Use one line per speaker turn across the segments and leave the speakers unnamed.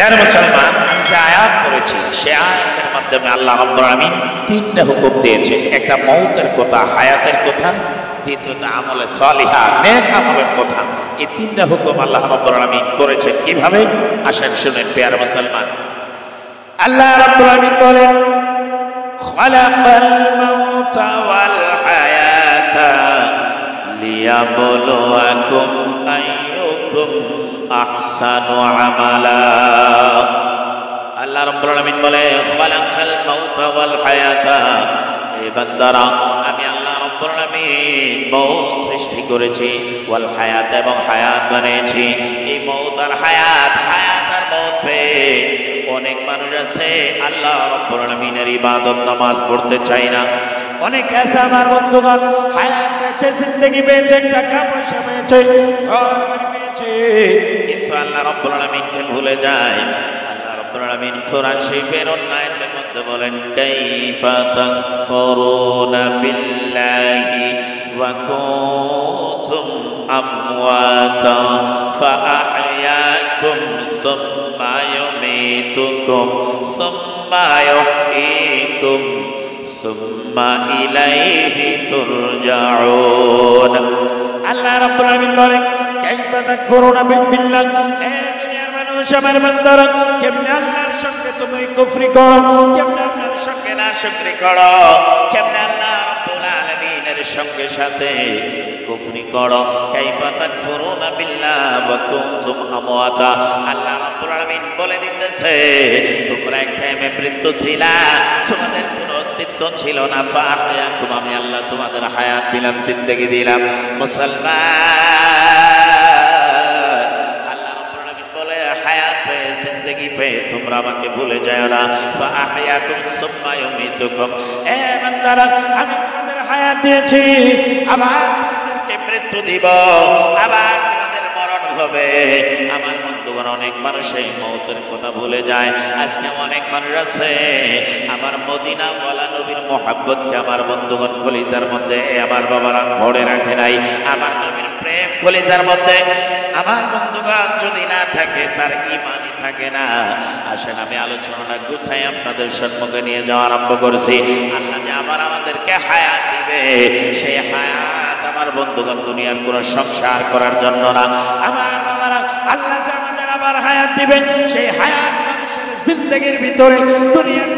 প্রিয় মুসলমান, আমি যে আয়াত পড়েছি সে আয়াতের মাধ্যমে আল্লাহ রাব্বুল আলামিন তিনটা হুকুম দিয়েছে। একটা মৌতের কথা, হায়াতের কথা, দ্বিতীয়ত আমলে সালিহা নেক আমলের কথা। এই তিনটা হুকুম আল্লাহ রাব্বুল আলামিন করেছেন। কিভাবে? আসেন শুনেন প্রিয় মুসলমান। আল্লাহ রাব্বুল আলামিন বলেন, খালাকাল মাউতা ওয়াল হায়াতা লিয়াবলুয়াকুম আইয়ুকুম আহসানু আমালা। আল্লাহ রাব্বুল আলামিন বলে, খালাকাল মাউতা ওয়াল হায়াতা, হে বান্দারা, আমি আল্লাহ রাব্বুল আলামিন মৌত সৃষ্টি করেছি, ওয়াল হায়াত, এবং হায়াত বানিয়েছি। এই মৌত আর হায়াত, হায়াত আর মৌত পেয়ে অনেক মানুষ আছে আল্লাহ রাব্বুল আলামিনের ইবাদত নামাজ পড়তে চায় না। অনেক আছে আমার বন্ধুগণ, হায়াত পেয়েছে, জিন্দেগি পেয়েছে, টাকা পয়সা পেয়েছে, ঘর বাড়ি পেয়েছে, কিন্তু আল্লাহ রাব্বুল আলামিনকে ভুলে যায়। আল্লাহ রাব্বুল আলামিন কোরআন শরীফের অন্য আয়াতের মধ্যে বলেন, কাইফা তাকফুরুনা বিল্লাহি ওয়া কুনতুম আমওয়াতা ফাআহইয়াকুম সুম্মা ইউমীতুকুম সুম্মা ইউহয়ীকুম সুম্মা ইলাইহি তুরজাউন। আল্লাহ রাব্বুল আলামিন বলেন, কাইফা তাকফুরুনা বিল্লাহ, এ দুনিয়ার মানুষ, আমার বান্দারা, কেমনে আল্লাহর সঙ্গে তুমি কুফরি করো, কেমনে আল্লাহর সঙ্গে নাশকরি করো, কেমনে আল্লাহ রাব্বুল আলামিনের সঙ্গে সাথে কুফরি করো। কাইফা তাকফুরুনা বিল্লাহ ওয়া কুনতুম আমওয়াতা। আল্লাহ রাব্বুল আলামিন বলে দিতেছে, তোমরা এক টাইমে মৃত্যু ছিলা, তোমাদের কোনো অস্তিত্ব ছিল না। ফাআহইয়াকুম, আমি আল্লাহ তোমাদের হায়াত দিলাম, জিন্দেগি দিলাম। মুসলমান, আল্লাহ রাব্বুল আলামিন বলে, হায়াত পেয়ে, জিন্দেগি পেয়ে তোমরা আমাকে ভুলে যাও না। ফাআহইয়াকুম সুম্মা ইউমীতুকুম, এ বান্দারা, আমি তোমাদের হায়াত দিয়েছি, আবার তোমাদেরকে মৃত্যু দিব, আবার তোমাদের মরণ হবে। আমার বন্ধুগণ, অনেক মানুষ এই মৌতের কথা ভুলে যায়। আজকে অনেক মানুষ আছে আমার মদিনা ওয়ালা নবীর মোহাব্বতকে আমার বন্ধুগণ কলিজার মধ্যে, আমার বাবারা ভরে রাখে নাই। আমার নবীর প্রেম কলিজার মধ্যে আমার বন্ধুগণ যদি না থাকে, তার ঈমানই থাকে না। আসেন আমি আলোচনাটা গুছাই আপনাদের সম্মুখে নিয়ে যাওয়া আরম্ভ করেছি। আল্লাহ যে আমাদেরকে হায়াত দিবে, সেই হায়াত আমার বন্ধুগণ দুনিয়ার কোন সংসার করার জন্য না। আমার বাবারা, আল্লাহ যে আমাদের আবার হায়াত দিবে, সেই হায়াত মানুষের জিন্দেগির ভিতরে দুনিয়ার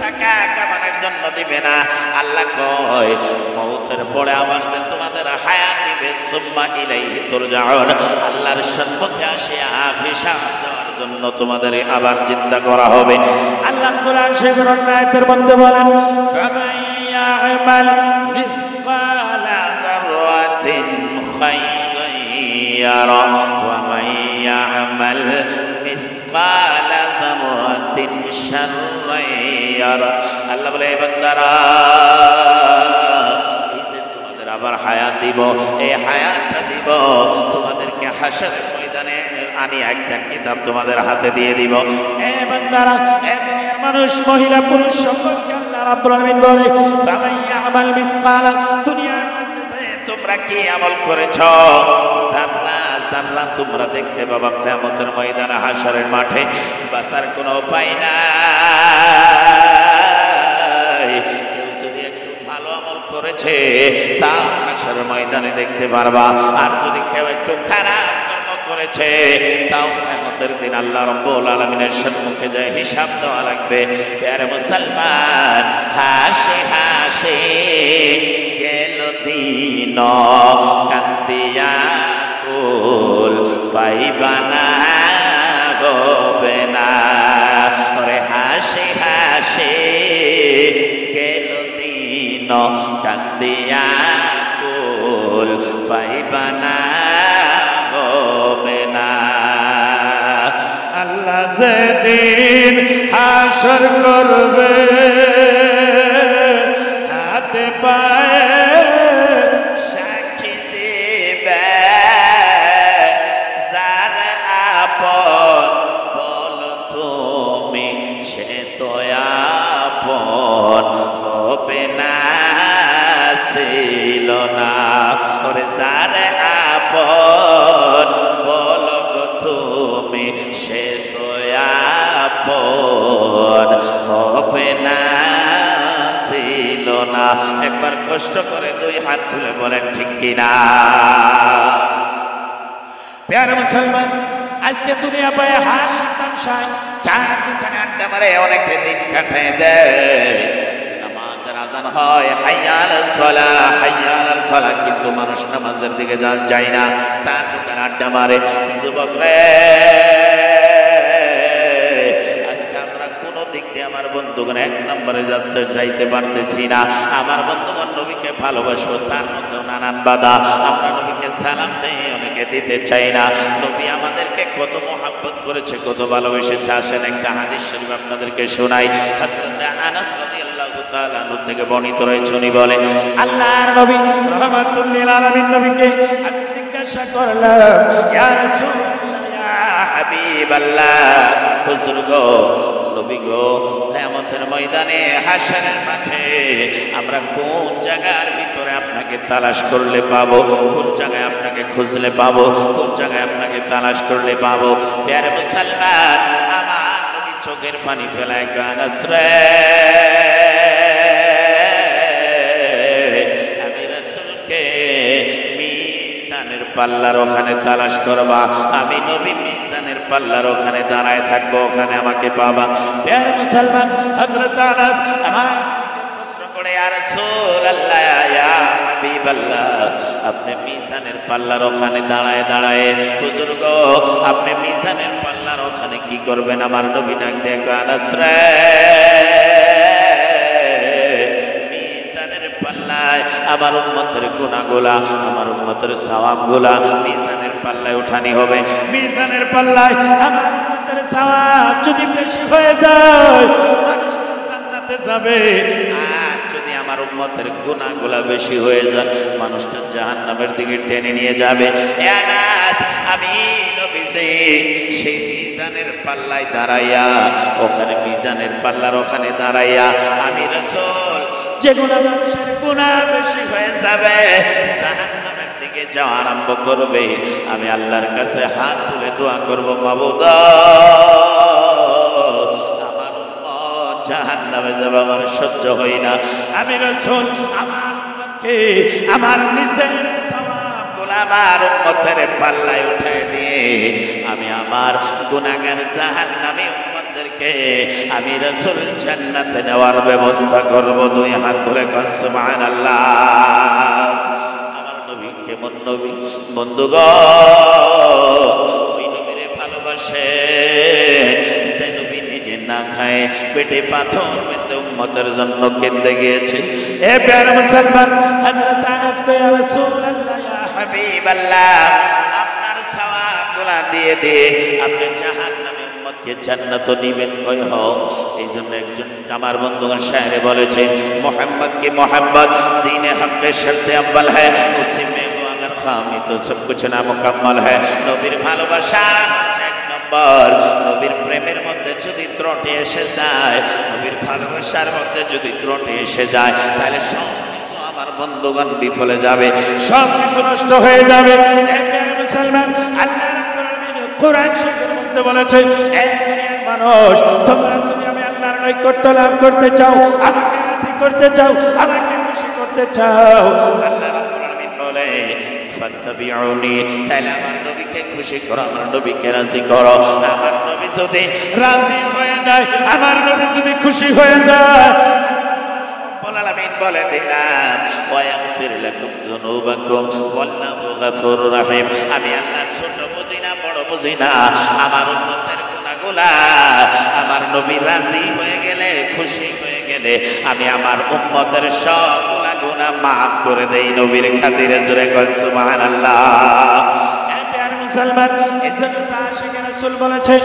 টাকা কামানোর জন্য দিবে না। আল্লাহ কয়, মৌতের পরে আবার যে তোমাদের হায়াত দিবে, সুম্মা ইলাইহি তুরজাউন, আল্লাহর সম্মুখে আসিয়া হিসাব দেওয়ার জন্য তোমাদের আবার চিন্তা করা হবে। আল্লাহ কোরআন শরীফের আয়াতের মধ্যে বলেন, ফামান ইয়ামাল মিসকালা যাররাতিন খায়রান ইয়ারা ওয়া মান ইয়ামাল মিসকালা যাররাতিন শাররান ইয়ারা। আল্লাহ বলে, এই বান্দারা, এই যে তোমাদের আবার হায়াত দিব, এই হায়াতটা দিব তোমাদেরকে হাসরের ময়দানে আনি একটা কিতাব তোমাদের হাতে দিয়ে দিব। এ বান্দারা, এ দুনিয়ার মানুষ, মহিলা, পুরুষ সকলকে আল্লাহ রাব্বুল আলামিন বলে, ফামান ইয়ামাল মিসকালা, দুনিয়ার মধ্যে তোমরা কি আমল করেছো, জাররা জাররা তোমরা দেখতে পাবা কিয়ামতের ময়দানে, হাসরের মাঠে। বাঁচার কোনো উপায় নাই। কেউ যদি একটু ভালো আমল করেছে, তা হাসরের ময়দানে দেখতে পারবা। আর যদি কেউ একটু খারাপ করেছে, তাও কিয়ামতের দিন আল্লাহ রাব্বুল আলামিনের সম্মুখে যায় হিসাব দেওয়া লাগবে। প্রিয় মুসলমান, হাসি হাসি গেল দিন, কান্দিয়া কুল পাইবা না, হবে না। ওরে হাসি হাসি গেল দিন, কান্দিয়া কুল পাইবা না, হবে না। আল্লাহ যেদিন হাসর করবে, হাতে পায়ে সাক্ষী দিবে, যার আপন বলো তুমি, সে তো আপন হবে না, ছিল না। ওরে যার আপন বলো গো তুমি, সে তো আপন হবে না ছিল না। একবার কষ্ট করে দুই হাত তুলে বলেন ঠিক কিনা। প্যারা মুসলমান, আজকে দুনিয়া পায় হাসি তামশায় চার দোকানে আড্ডা মারে অনেকে দিন কাটায় দেয়। নামাজের আজান হয় হাইয়া আলাস সালাহ হাইয়া আলাল ফালাহ, কিন্তু মানুষ নামাজের দিকে যায় না, চার দোকানে আড্ডা মারে। যুবক রে, আজকে আমরা কোন দিক দিয়ে আমার বন্ধুগণ এক নম্বরে যাইতে পারতেছি না। আমার বন্ধুগণ নবীকে ভালোবাসবো, তার মধ্যেও নানান বাধা। আমরা নবীকে সালাম দেই, অনেকে দিতে চাই না। নবী আমাদেরকে কত মহব্বত করেছে, কত ভালোবেসেছে। আসেন একটা হাদিস শরীফ আপনাদেরকে শোনাই। হযরত আনাস রাদিয়াল্লাহু তাআলা আনহু থেকে বর্ণিত রয়েছে, উনি বলে, আল্লাহর নবী রাহমাতুল লিল আলামিন নবীকে আমি জিজ্ঞাসা করলাম, ইয়া রাসূলুল্লাহ ইয়া হাবিবাল্লাহ, হুজুর গো, নবী গো, কিয়ামতের ময়দানে হাশরের মাঠে আমরা কোন জায়গার ভিতরে আপনাকে তালাশ করলে পাবো, কোন জায়গায় আপনাকে খুঁজলে পাবো, কোন জায়গায় আপনাকে তালাশ করলে পাবো? প্যারে মুসলমান, আমার নবী চোখের পানি ফেলায় আনাস রে, আমি রাসূলকে মিজানের পাল্লার ওখানে তালাশ করবা। আমি নবী মিজানের পাল্লার ওখানে দাঁড়ায় থাকবো, ওখানে আমাকে পাবা। প্যারে মুসলমান, হযরত আনাস আমার প্রশ্ন করে, ইয়া রাসূলুল্লাহ ইয়া হাবিবাল্লাহ, আপনি মিজানের পাল্লার ওখানে দাঁড়ায় হুজুর গো, আপনি মিজানের পাল্লার ওখানে কি করবেন? আমার নবী ডাক দিয়ে কয়, আনাস রে, মিজানের পাল্লায় আমার উম্মতের গুনাহগুলা, আমার উম্মতের সওয়াবগুলা মিজানের পাল্লায় উঠানি হবে। মিজানের পাল্লায় আমার উম্মতের সওয়াব যদি বেশি হয়ে যায় মানুষ জান্নাতে যাবে, আর যদি আমার উম্মতের গুনাহগুলা বেশি হয়ে যায় মানুষটা জাহান্নামের দিকে টেনে নিয়ে যাবে। এ আনাস, আমি নবী সেই মিজানের পাল্লায় দাঁড়াইয়া, ওখানে মিজানের পাল্লার ওখানে দাঁড়াইয়া আমি রাসূল যেগুলো মানুষের গুনাহ বেশি হয়ে যাবে, জাহান্নামের দিকে যাওয়া আরম্ভ করবে, আমি আল্লাহর কাছে হাত তুলে দোয়া করব, মাবুদ আমার উম্মত জাহান্নামে যাবে, আমার সহ্য হয় না। আমি রাসূল আমার উম্মতকে আমার নিজের সওয়াবগুলো আমার উম্মতের পাল্লায় উঠিয়ে দিয়ে আমি আমার গুনাহগার জাহান্নামী উম্মতদেরকে আমি রাসূল জান্নাতে নেওয়ার ব্যবস্থা করব। দুই হাত ধরে কোন সুবহানাল্লাহ। আমার নবী কেমন নবী বন্ধুগণ, ওই নবীরে ভালোবাসে যে নবী নিজে না খায় পেটে পাথর বেঁধে উম্মতের জন্য কেঁদে গিয়েছে। এ প্যারা মুসলমান, হযরত আনাস কয়, ইয়া রাসূলুল্লাহ ইয়া হাবিবাল্লাহ, আপনার সওয়াবগুলো দিয়ে আপনি জাহান্নামে উম্মতকে জান্নাত নিবেন কই হও? এই জন্য একজন আমার বন্ধুগণ শায়রে বলেছে, মোহাম্মদ কি মোহাম্মদ দীনে হক के शर्त अव्वल है, उसी में वो अगर खामी तो सब कुछ नामुकम्मल है। নবীর ভালোবাসা হচ্ছে এক নম্বর। নবীর প্রেমের মধ্যে যদি ত্রুটি এসে যায়, নবীর ভালোবাসার মধ্যে যদি ত্রুটি এসে যায়, তাহলে সব কিছু আমার বন্ধুগণ বিফলে যাবে, সব কিছু নষ্ট হয়ে যাবে। মুসলমান, আল্লাহ রাব্বুল আলামিন কোরআন শরীফের মধ্যে বলেছে, হে দুনিয়ার মানুষ, তোমরা যদি আমি আল্লাহর নৈকট্য লাভ করতে চাও, আমাকে রাজি করতে চাও, আমাকে খুশি করতে চাও, আল্লাহ রাব্বুল আলামিন বলে ফাত্তাবিউনি, তাহলে আমার নবীকে খুশি করো, আমার নবীকে রাজি করো। আমার নবী যদি রাজি হয়ে যায়, আমার নবী যদি খুশি হয়ে যায়, রব্বুল আলামিন বলে দিলাম ওয়াগফির লাকুম যুনুবাকুম ওয়াল্লাহু গফুরুর রহিম। আমি আল্লাহ ছোট বুঝি না, বড় বুঝি না, আমার উম্মতের গুনাহগুলা আমার নবী রাজি হয়ে গেলে, খুশি হয়ে গেলে আমি আমার উম্মতের সবগুলা গুনাহ মাফ করে দেই নবীর খাতিরে। জোরে কর সুবহানাল্লাহ। মুসলমান, এজন্য তো আশিক রাসূল বলেছে,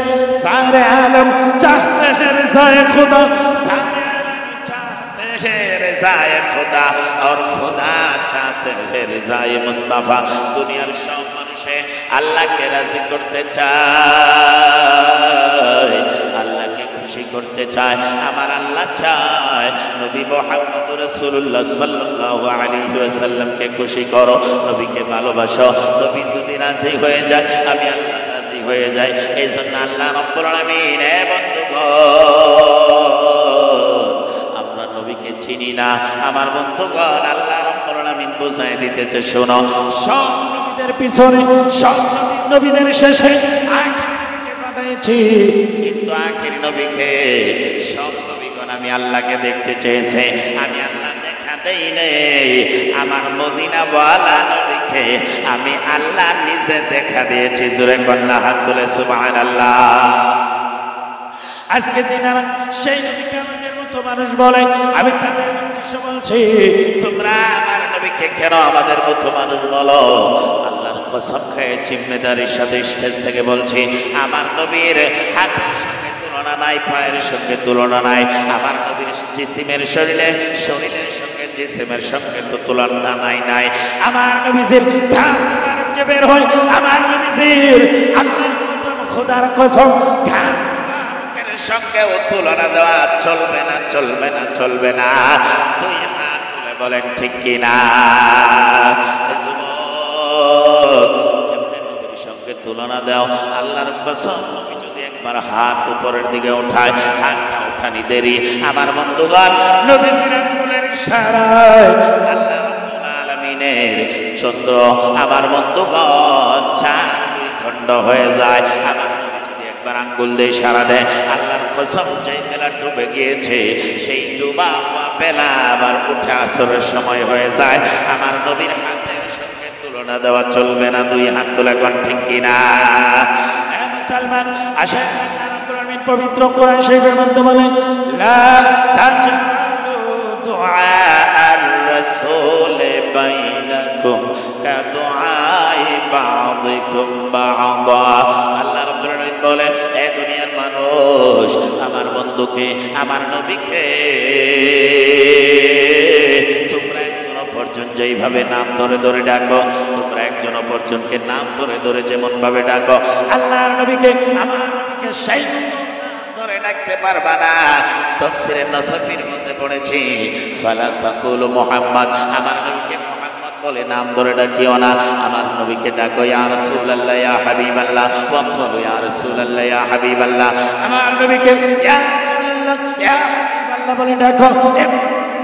সারে আলম চাহতে हैं रिज़ाए खुदा, सारे आलम चाहते हैं रिज़ाए खुदा और खुदा चाहते हैं रिज़ाए मुस्तफा। দুনিয়ার সব মানুষে আল্লাহকে রাজি করতে চায়, আল্লাহকে খুশি করতে চায়। আমার আল্লাহ চায় নবী মুহাম্মদ রাসূলুল্লাহ সাল্লাল্লাহু আলাইহি ওয়াসাল্লামকে খুশি করো, নবীকে ভালোবাসো। নবী যদি রাজি হয়ে যায়, আমি আল্লাহ রাজি হয়ে যাই। এই জন্য আল্লাহ রাব্বুল আলামিন, এ বন্ধুগণ, আমরা নবীকে চিনি না। আমার বন্ধুগণ, আল্লাহ রাব্বুল আলামিন বুঝাই দিতেছে, শোনো, সব নবীদের পিছনে, সব নবীদের শেষে আখির নবীকে পাঠিয়েছি, কিন্তু আখির নবীকে সব নবীগণ আমি আল্লাহকে দেখতে চেয়েছে, আমি আল্লাহ দেখা দেই নেই। আমার মদিনাওয়ালা নবীকে আমি আল্লাহ নিজে দেখা দিয়েছি। জোরে কন্যা হাত তুলে সুবহানাল্লাহ। আজকে দিনারা সেই নবীকে আমাদের মতো মানুষ বলে, আমি তাদের উদ্দেশ্য বলছি, তোমরা আমার নবীকে কেন আমাদের মতো মানুষ বলো? আল্লাহর কসম খেয়ে জিম্মেদারির সাথে স্টেজ থেকে বলছি, আমার নবীর হাতের সঙ্গে তুলনা নাই, পায়ের সঙ্গে তুলনা নাই। আমার নবীর জিসিমের শরীরের সঙ্গে জিসিমের সঙ্গে তো তুলনা নাই। আমার নবীর ঘাম যে বের হয়, আমার নবীর আল্লাহর কসম, খোদার কসম, ঘাম সঙ্গেও তুলনা দেওয়া চলবে না, চলবে না, চলবে না। দুই হাত তুলে বলেন ঠিক কিনা? কেমনে নবীর সঙ্গে তুলনা দাও? আল্লাহর কসম, নবী যদি একবার হাত উপরের দিকে উঠায়, হাতটা উঠানি দেরি। আমার বন্ধুগণ, নবীজির আঙ্গুলের ইশারায় আল্লাহ রাব্বুল আলামিনের চন্দ্র, আমার বন্ধুগণ, চাঁদ দুই খণ্ড হয়ে যায়। আমার আঙ্গুল দিয়ে ইশারা দেয়, আল্লাহর কসম, যেই বেলা ডুবে গিয়েছে সেই ডুবা বেলা আবার উঠে আসরের সময় হয়ে যায়। আমার নবীর হাতের সঙ্গে তুলনা দেওয়া চলবে না। দুই হাত তুলে কোন ঠিক কিনা? মুসলমান, আসেন আল্লাহ রাব্বুল আলামিন পবিত্র কোরআন শরীফের মধ্যে বলে, লা তাজআলু দুআআর রাসূল বাইনাকুম কাদুআই বাযিকুম বাযা। আল্লাহ রাব্বুল আলামিন বলে, এ দুনিয়ার মানুষ, আমার বন্ধুকে, আমার নবীকে তোমরা একজন অপরজন যেইভাবে নাম ধরে ধরে ডাকো, তোমরা একজন অপরজনকে নাম ধরে ধরে যেমন ভাবে ডাকো, আল্লাহর নবীকে, আমার নবীকে সেই ধরে ডাকতে পারবা না। তাফসীরে নাসাফির মধ্যে পড়েছি, ফালা তাকুলু মুহাম্মদ, আমার নবীকে মুহাম্মদ বলে নাম ধরে ডাকিও না। আমার নবীকে ডাকো ইয়া রাসূলুল্লাহ, ইয়া হাবিবাল্লাহ, ওয়া ক্বালু ইয়া রাসূলুল্লাহ, ইয়া হাবিবাল্লাহ। আমার নবীকে ইয়া রাসূলুল্লাহ, ইয়া হাবিবাল্লাহ বলে ডাকো,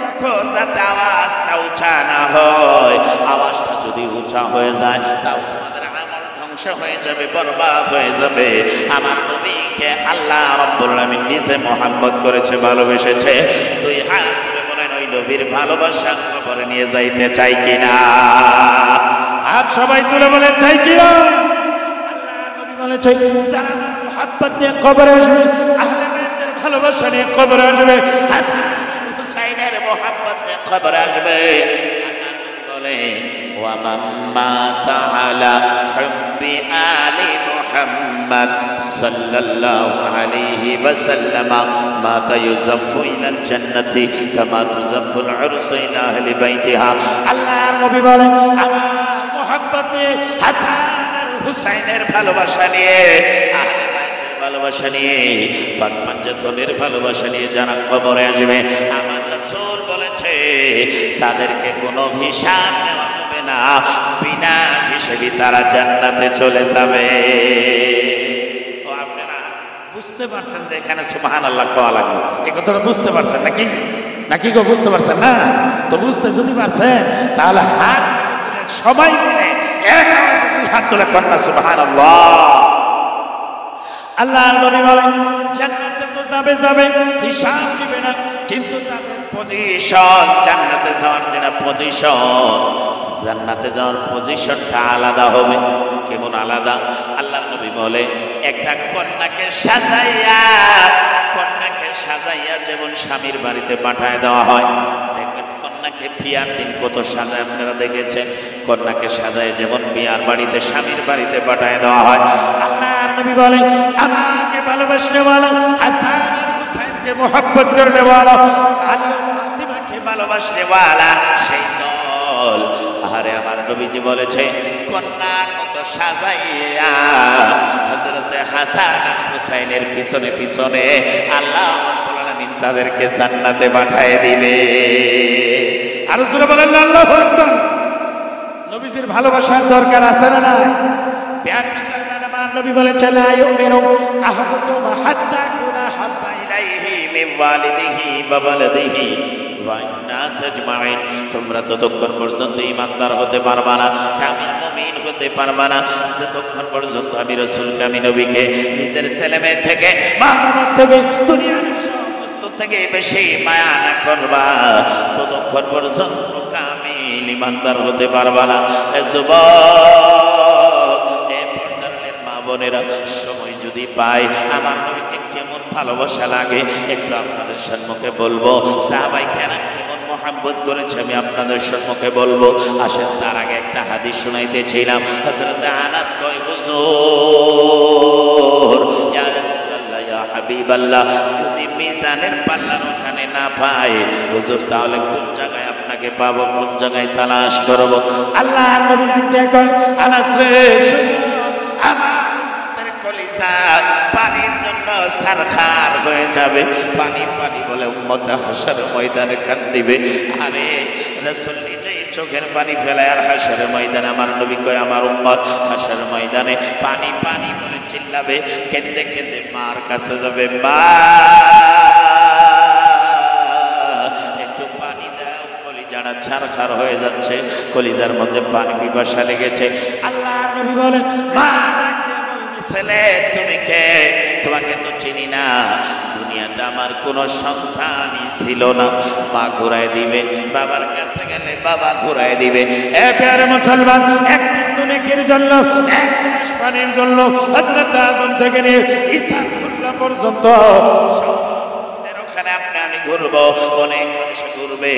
ডাকো যাতে আওয়াজটা উঁচা না হয়। আওয়াজটা যদি উঁচা হয়ে যায়, তাও তোমাদের আমল ধ্বংস হয়ে যাবে, বরবাদ হয়ে যাবে। আমার নবীকে আল্লাহ রাব্বুল আলামিন নিজে মুহাম্মদ করেছে, ভালোবেসেছে। দুই হাত তুলে বলেন, ওই নবীর ভালোবাসা কবরে নিয়ে যাইতে চাই কিনা? হাত সবাই তুলে বলেন, চাই কিনা? আল্লাহর নবী বলেছে, যারা আমার মুহাব্বত নিয়ে কবরে আসবে, আহলে বাইতের ভালোবাসা নিয়ে কবরে আসবে, হাসান হুসাইনের মুহাব্বত নিয়ে কবরে আসবে। আল্লাহর নবী বলে, ওয়া মান মাতা আলা হুব্বি আলি মুহাম্মদ সাল্লাল্লাহু আলাইহি ওয়াসাল্লাম মাতা ইউযাফু ইলাল জান্নাতি কামা তুযাফুল উরসু ইলা আহলি বাইতিহা। আল্লাহর নবী বলেন, আমার মুহাব্বত নিয়ে, হাসান আর হুসাইনের ভালোবাসা নিয়ে, আহলে বাইতের ভালোবাসা নিয়ে, পাক পাঞ্জাতনের ভালোবাসা নিয়ে যারা কবরে আসবে, আমার রাসূল বলেছে তাদেরকে কোনো হিসাব নেওয়া হবে না, বিনা হিসেবে তারা জান্নাতে চলে যাবে। ও আপনারা বুঝতে পারছেন যে এখানে সুবহানাল্লাহ কোয়া লাগবে? এই কথাটা বুঝতে পারছেন নাকি? নাকি গো, বুঝতে পারছেন না? তো বুঝতে যদি পারছেন, তাহলে হাত তুলে সবাই মিলে এক আওয়াজে দুই হাত তুলে কন্যা সুবহানাল্লাহ। আল্লাহর নবী বলেন, জান্নাতে তো যাবে, হিসাব দিবে না, কিন্তু তাদের পজিশন, জান্নাতে যাওয়ার যেটা পজিশন, জান্নাতে যাওয়ার পজিশনটা আলাদা হবে। কেমন আলাদা? আল্লাহর নবী বলে, একটা কন্যাকে সাজাইয়া যেমন স্বামীর বাড়িতে পাঠায় দেওয়া হয়, দেখবেন কন্যাকে বিয়ার দিন কত সাজায়, আপনারা দেখেছেন? কন্যাকে সাজায় যেমন বিয়ার বাড়িতে, স্বামীর বাড়িতে পাঠায় দেওয়া হয়। আল্লাহর নবী বলে, আমাকে ভালোবাসনে वाला, হাসান আর হুসাইনকে মোহাব্বত করনে वाला, আলী ও ফাতিমাকে ভালোবাসনে वाला সেই দল। আরে আমার নবীজি বলেছে, কন্যার মতো সাজাইয়া হযরতে হাসান আর হুসাইনের পিছনে পিছনে আল্লাহ রাব্বুল আলামিন তাদেরকে জান্নাতে পাঠিয়ে দিবে। আর রাসূল বলেন, আল্লাহু আকবার। নবীজির ভালোবাসার দরকার আছে না নাই? প্যার মুসলমান, আমার নবী বলেছেন, লা ইউমিনু আহাদুকুম হাত্তা কুনা হাব্বা ওয়ালিদিহি ওয়া ওয়ালাদিহি ওয়া নাস আজমাইন। তোমরা ততক্ষণ পর্যন্ত ঈমানদার হতে পারবা না, কামিল মুমিন হতে পারবা না যতক্ষণ পর্যন্ত আমি রাসূলকে, আমি নবীকে নিজের ছেলেমেয়ে থেকে, মা বাবার থেকে, দুনিয়ার সমস্ত থেকে বেশি মায়া না করবা, ততক্ষণ পর্যন্ত কামিল ঈমানদার হতে পারবা না। যুবক, এই পর্দার মা বোনেরা, সময় যদি পায় আমার নবীকে কেমন ভালোবাসা লাগে একটু আপনাদের সম্মুখে বলবো। সাহাবায়ে কেরাম কেমন মোহাব্বত করেছে আমি আপনাদের সম্মুখে বলবো। আসেন তার আগে একটা হাদিস শুনাইতেছিলাম। হযরত আনাস কয়, হুজুর, ইয়া রাসূলুল্লাহ, ইয়া হাবিবাল্লাহ, যদি মিজানের পাল্লার ওখানে না পাই হুজুর, তাহলে কোন জায়গায় আপনাকে পাবো, কোন জায়গায় তালাশ করব? আল্লাহর নবী ডাক কয়, আনাস রে, আমার কলিজা পানির জন্য সারখার হয়ে যাবে। পানি পানি বলে উম্মত হাসরের ময়দানে কাঁদিবে। আরে রাসূল নিজেই চোখের পানি ফেলে আর হাসরের ময়দানে আমার নবী কয় আমার উম্মত হাসরের ময়দানে পানি পানি বলে চিল্লাবে, কেঁদে কেঁদে মার কাছে যাবে, মা একটু পানি দাও, কলিজাটা ছারখার হয়ে যাচ্ছে, কলিজার মধ্যে পানি পিপাসা লেগেছে। আল্লাহর নবী বলে, মা ছেলে তুমি কে? তোমাকে তো চিনি না, দুনিয়াতে আমার কোনো সন্তানই ছিল না। মা ঘুরাই দিবে, বাবার কাছে গেলে বাবা ঘুরাই দিবে। এ প্যারে মুসলমান, এক বিন্দু নেকির জন্য, এক গ্লাস পানির জন্য হযরত আদম থেকে নিয়ে ঈসা পর্যন্ত ওখানে আপনি আমি ঘুরবো, অনেক মানুষ ঘুরবে।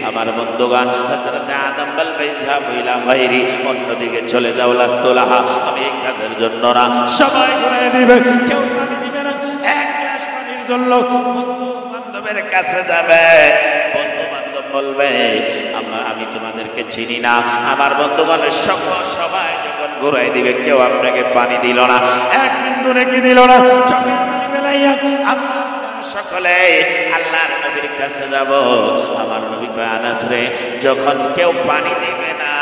আমার বন্ধুগণ, হযরত আদম বলবে যাবো ইলা গায়রি, অন্যদিকে চলে যাও, লাস্তুলাহা, আমি এই কাজের জন্য না। সবাই ঘুরাই দিবে, কেউ পানি দিবে না। এক গ্লাস পানির জন্য বন্ধু বান্ধবের কাছে যাবে, বন্ধু বান্ধব বলবে আমি তোমাদেরকে চিনি না। আমার বন্ধুগণ সবাই যখন ঘুরাই দিবে, কেউ আপনাকে পানি দিল না, এক বিন্দু নেকি দিল না, চোখের পানি ফেলাইয়া আমরা সকলে আল্লাহর নবীর কাছে যাব। আমার নবী কয়, আনাস রে, যখন কেউ পানি দিবে না,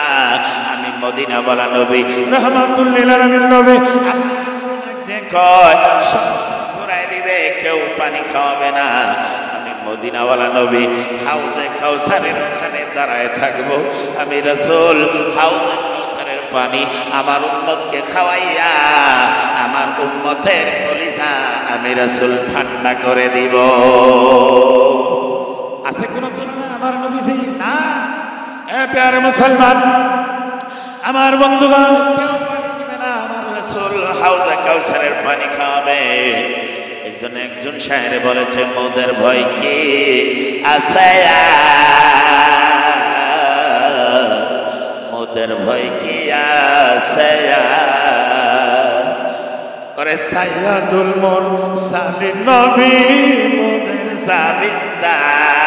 আমি মদিনা বলা নবী, রাহমাতুল লিল আলামিন নবী, আল্লাহর নবী কয় সব ঘুরাই দিবে, কেউ পানি খাওয়াবে না, আমি মদিনাওয়ালা নবী হাউজে কাউসারের ওখানে দাঁড়ায় থাকবো। আমি রাসূল হাউজে কাউসারের পানি আমার উম্মতকে খাওয়াইয়া আমার উম্মতের কলিজা আমি রাসূল ঠান্ডা করে দিব। আছে কোন তুলনা আমার নবীজি? না। এ প্যারে মুসলমান, আমার বন্ধুগণ, কেউ পানি দিবে না, আমার রাসূল হাউজে কাউসারের পানি খাওয়াবে। এইজন্য একজন শায়েরে বলেছে, মোদের ভয় কি আছে, মোদের ভয় কি আছে, ওরে সাইয়্যিদুল মুরসালিন নবী মোদের জামিনদার,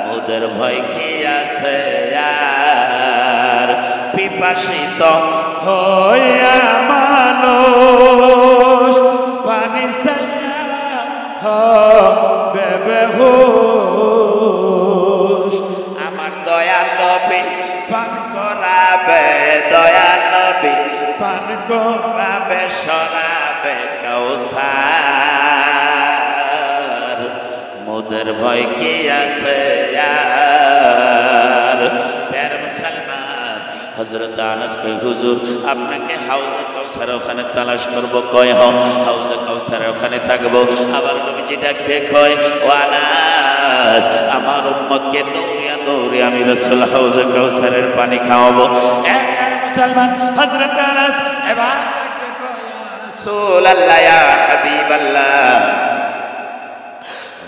মোদের ভয় কি আছে আর, পিপাসিত হইয়া মানুষ পানি চাইয়া হবে বেহুশ, আমার দয়াল নবী পান করাবে, দয়াল নবী পান করাবে, শরাবে কাউসার, মোদের ভয় কি আছে আর। প্যারে মুসলমান, হযরত আনাস কয়, হুজুর আপনাকে হাউজে কাউসার ওখানে তালাশ করব। কয় হাউজে কাউসার ওখানে থাকবো। আবার নবীজি ডাক দিয়ে কয়, ও আনাস, আমার উম্মতকে দৌড়িয়া দৌড়িয়া আমি রাসূল হাউজে কাউসারের পানি খাওয়াবো। মুসলমান, হযরত আনাস এবার ডাক দিয়ে কয়, ইয়া রাসূলুল্লাহ, ইয়া হাবিবাল্লাহ,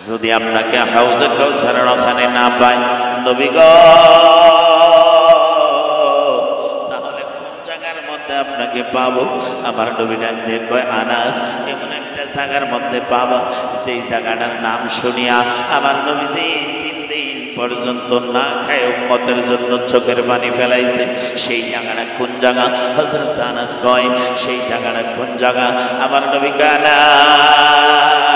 যদি আপনাকে হাউজে কাউসারের ওখানে না পাই নবী গো, তাহলে কোন জায়গার মধ্যে আপনাকে পাবো? আমার নবী ডাক দিয়ে কয়, আনাস, এমন একটা জায়গার মধ্যে পাবা যেই জায়গাটার নাম শুনিয়া আমার নবীজি 3 দিন পর্যন্ত না খায় উম্মতের জন্য চোখের পানি ফেলাইছে। সেই জায়গাটা কোন জায়গা? হযরত আনাস কয়, সেই জায়গাটা কোন জায়গা? আমার নবী কয়, আনাস,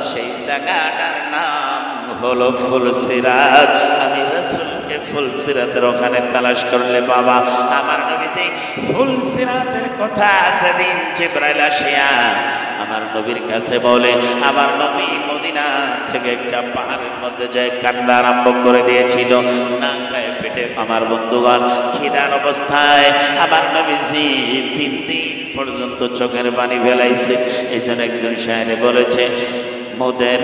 সেই জায়গাটার নাম হলো ফুলসিরাত। আমি রাসূলকে ফুলসিরাতের ওখানে তালাশ করলে পাবা। আমার নবীজি ফুলসিরাতের কথা যেদিন জিবরাইল আসিয়া আমার নবীর কাছে বলে, আমার নবী মদিনা থেকে একটা পাহাড়ের মধ্যে যায় কান্না আরম্ভ করে দিয়েছিল, না খায় পেটে আমার বন্ধুগণ খিদার অবস্থায় আমার নবীজি 3 দিন পর্যন্ত চোখের পানি ফেলাইছে। এই জন্য একজন শায়েরে বলেছে, মোদের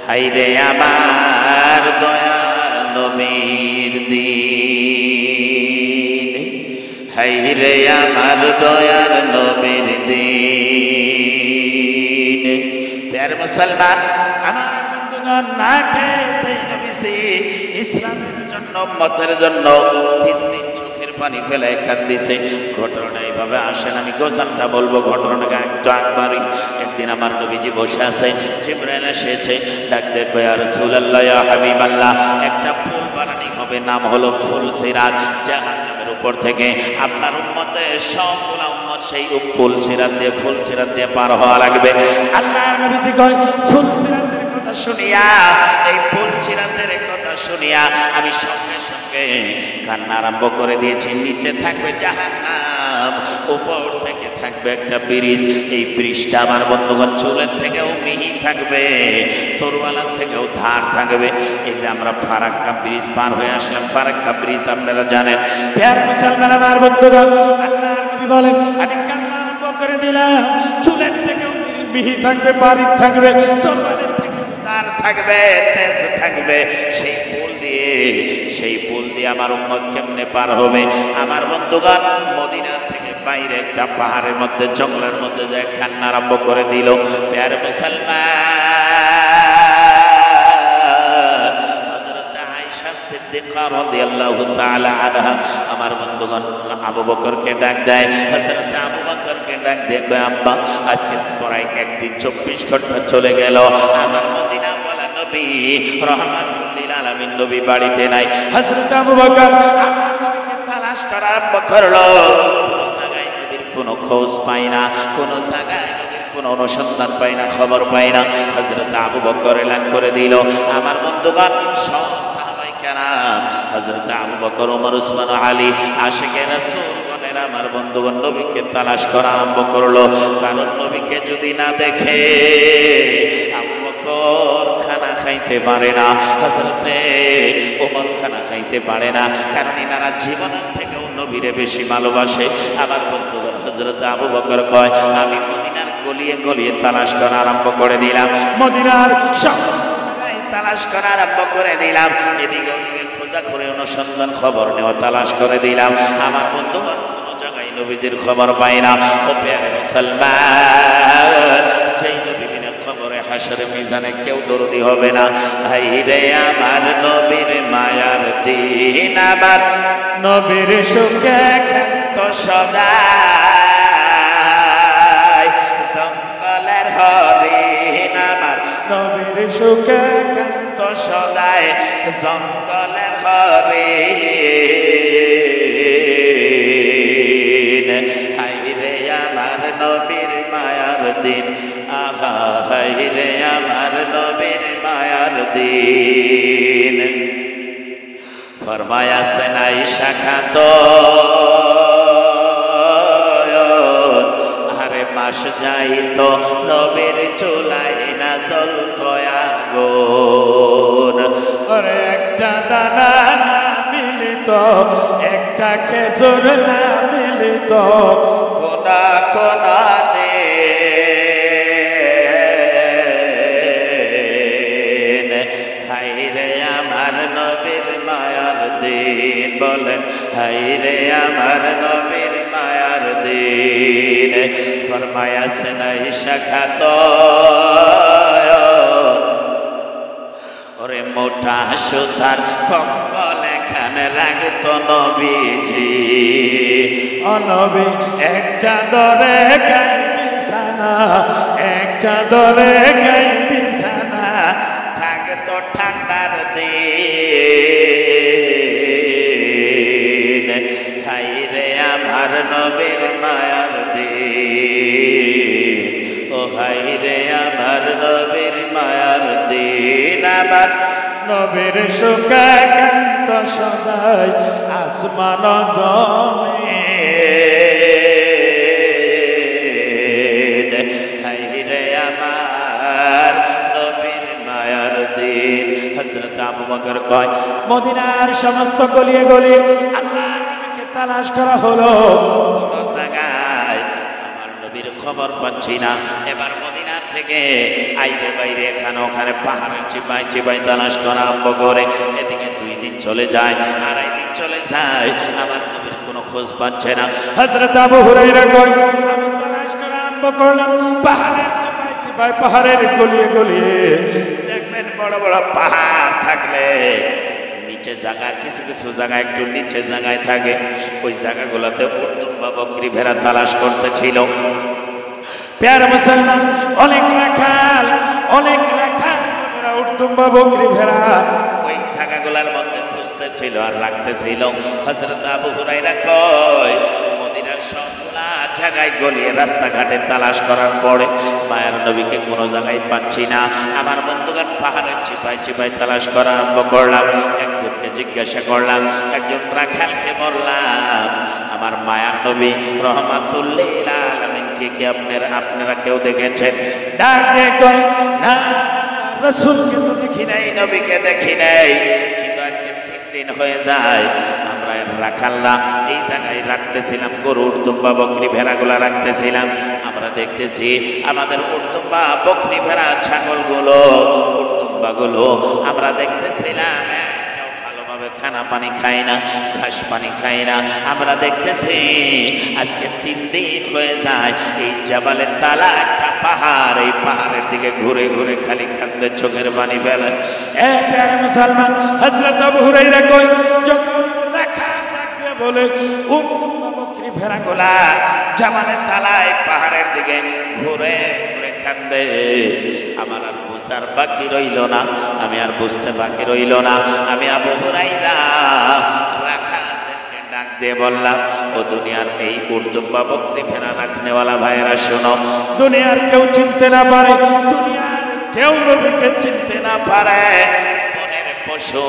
হাইরে আমার দয়াল নবীর দিন, হাইরে আমার দয়াল নবীর দিন। প্যার মুসলমান, আমার বন্ধুগণ না খেয়ে সেই নবীজি ইসলামের জন্য উম্মতের জন্য 3 দিন চোখের পানি ফেলে কান্দিছে। ঘটনাটা এইভাবে আসেন, আমি গোজানটা বলবো, ঘটনাটাকে একটু একবারই। একদিন আমার নবীজি বসে আছে, জিবরাইল এসেছে, ডাক দেখো ইয়া রাসূলুল্লাহ, ইয়া হাবিবাল্লাহ, একটা ফুল বানানি হবে, নাম হলো ফুলসিরাত। জাহান্নামের উপর থেকে আপনার উম্মতের সবগুলা উম্মত সেই ফুলসিরাত দিয়ে পার হওয়া লাগবে। আল্লাহর নবীজি কয়, ফুলসিরাতের কথা শুনিয়া, এই ফুলসিরাতের কথা শুনিয়া আমি সঙ্গে সঙ্গে কান্না আরম্ভ করে দিয়েছি। নিচে থাকবে জাহান্নাম, উপর থেকে থাকবে একটা ব্রিজ। এই ব্রিজটা আমার বন্ধুগণ চুলের থেকেও মিহি থাকবে, তরুয়ালার থেকেও ধার থাকবে। এই যে আমরা ফারাক্কা ব্রিজ পার হয়ে আসলাম, ফারাক্কা ব্রিজ আপনারা জানেন। প্যার মুসলমান, আমার বন্ধুগণ, আল্লাহর নবী বলে, আমি কান্না আরম্ভ করে দিলাম, চুলের থেকেও মিহি থাকবে, বারিক থাকবে, তরুয়ালের থেকেও ধার থাকবে, তেজ থাকবে। সেই পুল দিয়ে আমার উম্মত কেমনে পার হবে? আমার বন্ধুগণ মদিনা থেকে বাইরে একটা পাহাড়ের মধ্যে, জঙ্গলের মধ্যে যায় কান্না আরম্ভ করে দিল। প্যার মুসলমান, হযরত আয়েশা সিদ্দিকা রাদিয়াল্লাহু তাআলা আনহা আমার বন্ধুগণ আবু বকরকে ডাক দেয়। হযরত আবু বকরকে ডাক দিয়ে কয়, আব্বা আজকে প্রায় 1 দিন 24 ঘন্টা চলে গেল, আমার মদিনা বলা নবী রাহমাতুল লিল আলামিন নবী বাড়িতে নাই। হযরত আবু বকর আমার নবীকে তালাশ করা আরম্ভ করলো, কোন জায়গায় নবীর কোনো খোঁজ পাই না, কোন জায়গায় নবীর কোনো অনুসন্ধান পাই না, খবর পাই না। হযরত আবু বকর এলান করে দিল, আমার বন্ধুগণ সব সাহাবায়ে কেরাম, হযরত আবু বকর, ওমর, উসমান, আলী, আশিকে রাসূল আমার বন্ধুগণ নবীকে তালাশ করা আরম্ভ করলো। কারণ নবীকে যদি না দেখে আবু বকর খানা খাইতে পারে না, হযরতে ওমর খানা খাইতে পারে না, কারণ এনারা জীবনের থেকেও নবীরে বেশি ভালোবাসে। আমার বন্ধুগণ হযরত আবু বকর কয়, আমি মদিনার গলিয়ে গলিয়ে তালাশ করা আরম্ভ করে দিলাম, মদিনার সব তালাশ করা আরম্ভ করে দিলাম, এদিকে ওদিকে খোঁজা করে অনুসন্ধান খবর নেওয়া তালাশ করে দিলাম। আমার বন্ধুগণ কোনো জায়গায় নবীজির খবর পাই না। ও প্যারে মুসলমান, যেই নবী বিনা খবরে হাসরে মিজানে কেউ দরদি হবে না। হাই রে আমার নবীর মায়ার দিন, আমার নবীর সুখে কান্ত সদাই, জঙ্গলের হরিণ আমার নবীর সুখে কান্ত সদাই, জঙ্গলের হরিণ। হাই রে আমার নবীর মায়ার দিন, আহা হাই রে আমার নবীর মায়ার দিন। ফরমায়াছেন আয়েশা খাতুন, মাস যাইত নবীর চুলাই না জ্বলত আগুন, ওরে একটা দানা না মিলিত, একটা খেজুর না মিলিত, কোনা কোনা দিন। হাই রে আমার নবীর মায়ার দিন, বলেন হাই রে আমার নবীর মায়ার দিন। ফরমায়াছেন আয়েশা খাতুন, ওরে মোটা সুতার কম্বল এখানে রাখতো নবীজি, ও নবী এক চাদরে গায়ে বিছানা, এক চাদরে গায়ে বিছানা, থাকতো ঠান্ডার দিন। হাই রে আমার নবীর মায়ার দিন, ও হাই রে আমার নবীর মায়ার দিন, আমার নবীর সুখাকান্ত সদাই আসমান জমিন। হায়রে আমার নবীর মায়ার দিন। হযরত আবু বকর কয় মদিনার সমস্ত গলিয়ে গলিয়ে আল্লাহর নবীকে তালাশ করা হলো, কোন জায়গায় আমার নবীর খবর পাচ্ছি না। এবার মদিনা থেকে আইরে বাইরে এখানে ওখানে পাহাড়ের চিপাই চিপাই তালাশ করা আরম্ভ করে। এদিকে 2 দিন চলে যায়, 2.5 দিন চলে যায়, আমার নবীর কোনো খোঁজ পাচ্ছে না। হযরত আবু হুরায়রা কয় আমি তালাশ করা আরম্ভ করলাম পাহাড়ের চিপাই চিপাই, পাহাড়ের গলিয়ে গলিয়ে। দেখবেন বড় বড় পাহাড় থাকলে নিচে জায়গা, কিছু কিছু জায়গা একটু নিচে জায়গায় থাকে, ওই জায়গাগুলোতে উটদুম্বা বকরি ভেড়া তালাশ করতেছিল। প্যার মুসলমান, অনেক রাখাল উটদুম্বা বকরি ভেড়া ওই জায়গাগুলোর মধ্যে খুঁজতেছিল আর রাখতেছিল। হযরত আবু হুরায়রা কয় মদিনার সবগুলা জায়গায় গলিয়ে রাস্তাঘাটে তালাশ করার পরে মায়ের নবীকে কোনো জায়গায় পাচ্ছি না। আমার বন্ধুগণ পাহাড়ের চিপাই চিপাই তালাশ করা আরম্ভ করলাম। একজনকে জিজ্ঞাসা করলাম, একজন রাখালকে বললাম আমার মায়ার নবী রহমাতুল লিল আলামিনকে কি আপনারা কেউ দেখেছেন? ডাক দিয়ে কয় না, রাসূলকে তো দেখি নাই, নবীকে দেখি নাই, কিন্তু আজকে 3 দিন হয়ে যায় আমরা রাখালরা এই জায়গায় রাখতেছিলাম, গরু উটদুম্বা বকরি ভেড়াগুলা রাখতেছিলাম। আমরা দেখতেছি আমাদের উটদুম্বা বকরি ভেড়া ছাগলগুলো উটদুম্বাগুলো আমরা দেখতেছিলাম একটাও ভালোভাবে খানা পানি খায় না, ঘাস পানি খায় না। আমরা দেখতেছি আজকে 3 দিন হয়ে যায় এই জাবালের তালা একটা পাহাড়, এই পাহাড়ের দিকে ঘুরে ঘুরে খালি কান্দে, চোখের পানি ফেলে। এ প্যারে মুসলমান, হযরত আবু হুরায়রা কয় যখন রাখাল ডাকতে বলে উটদুম্বা বকরি ভেড়াগুলা জাবালের তালায় পাহাড়ের দিকে ঘুরে ঘুরে কান্দে, আমার আর বুঝার বাকি রইল না, আমি আর বুঝতে বাকি রইল না। আমি আবু হুরায়রা রাখালদেরকে ডাক দিয়ে বললাম ও দুনিয়ার এই উটদুম্বা বকরি ভেড়া রাখনেওয়ালা ভাইয়েরা শোনো, দুনিয়ার কেউ চিনতে না পারে, দুনিয়ার কেউ নবীকে চিনতে না পারে, বনের পশু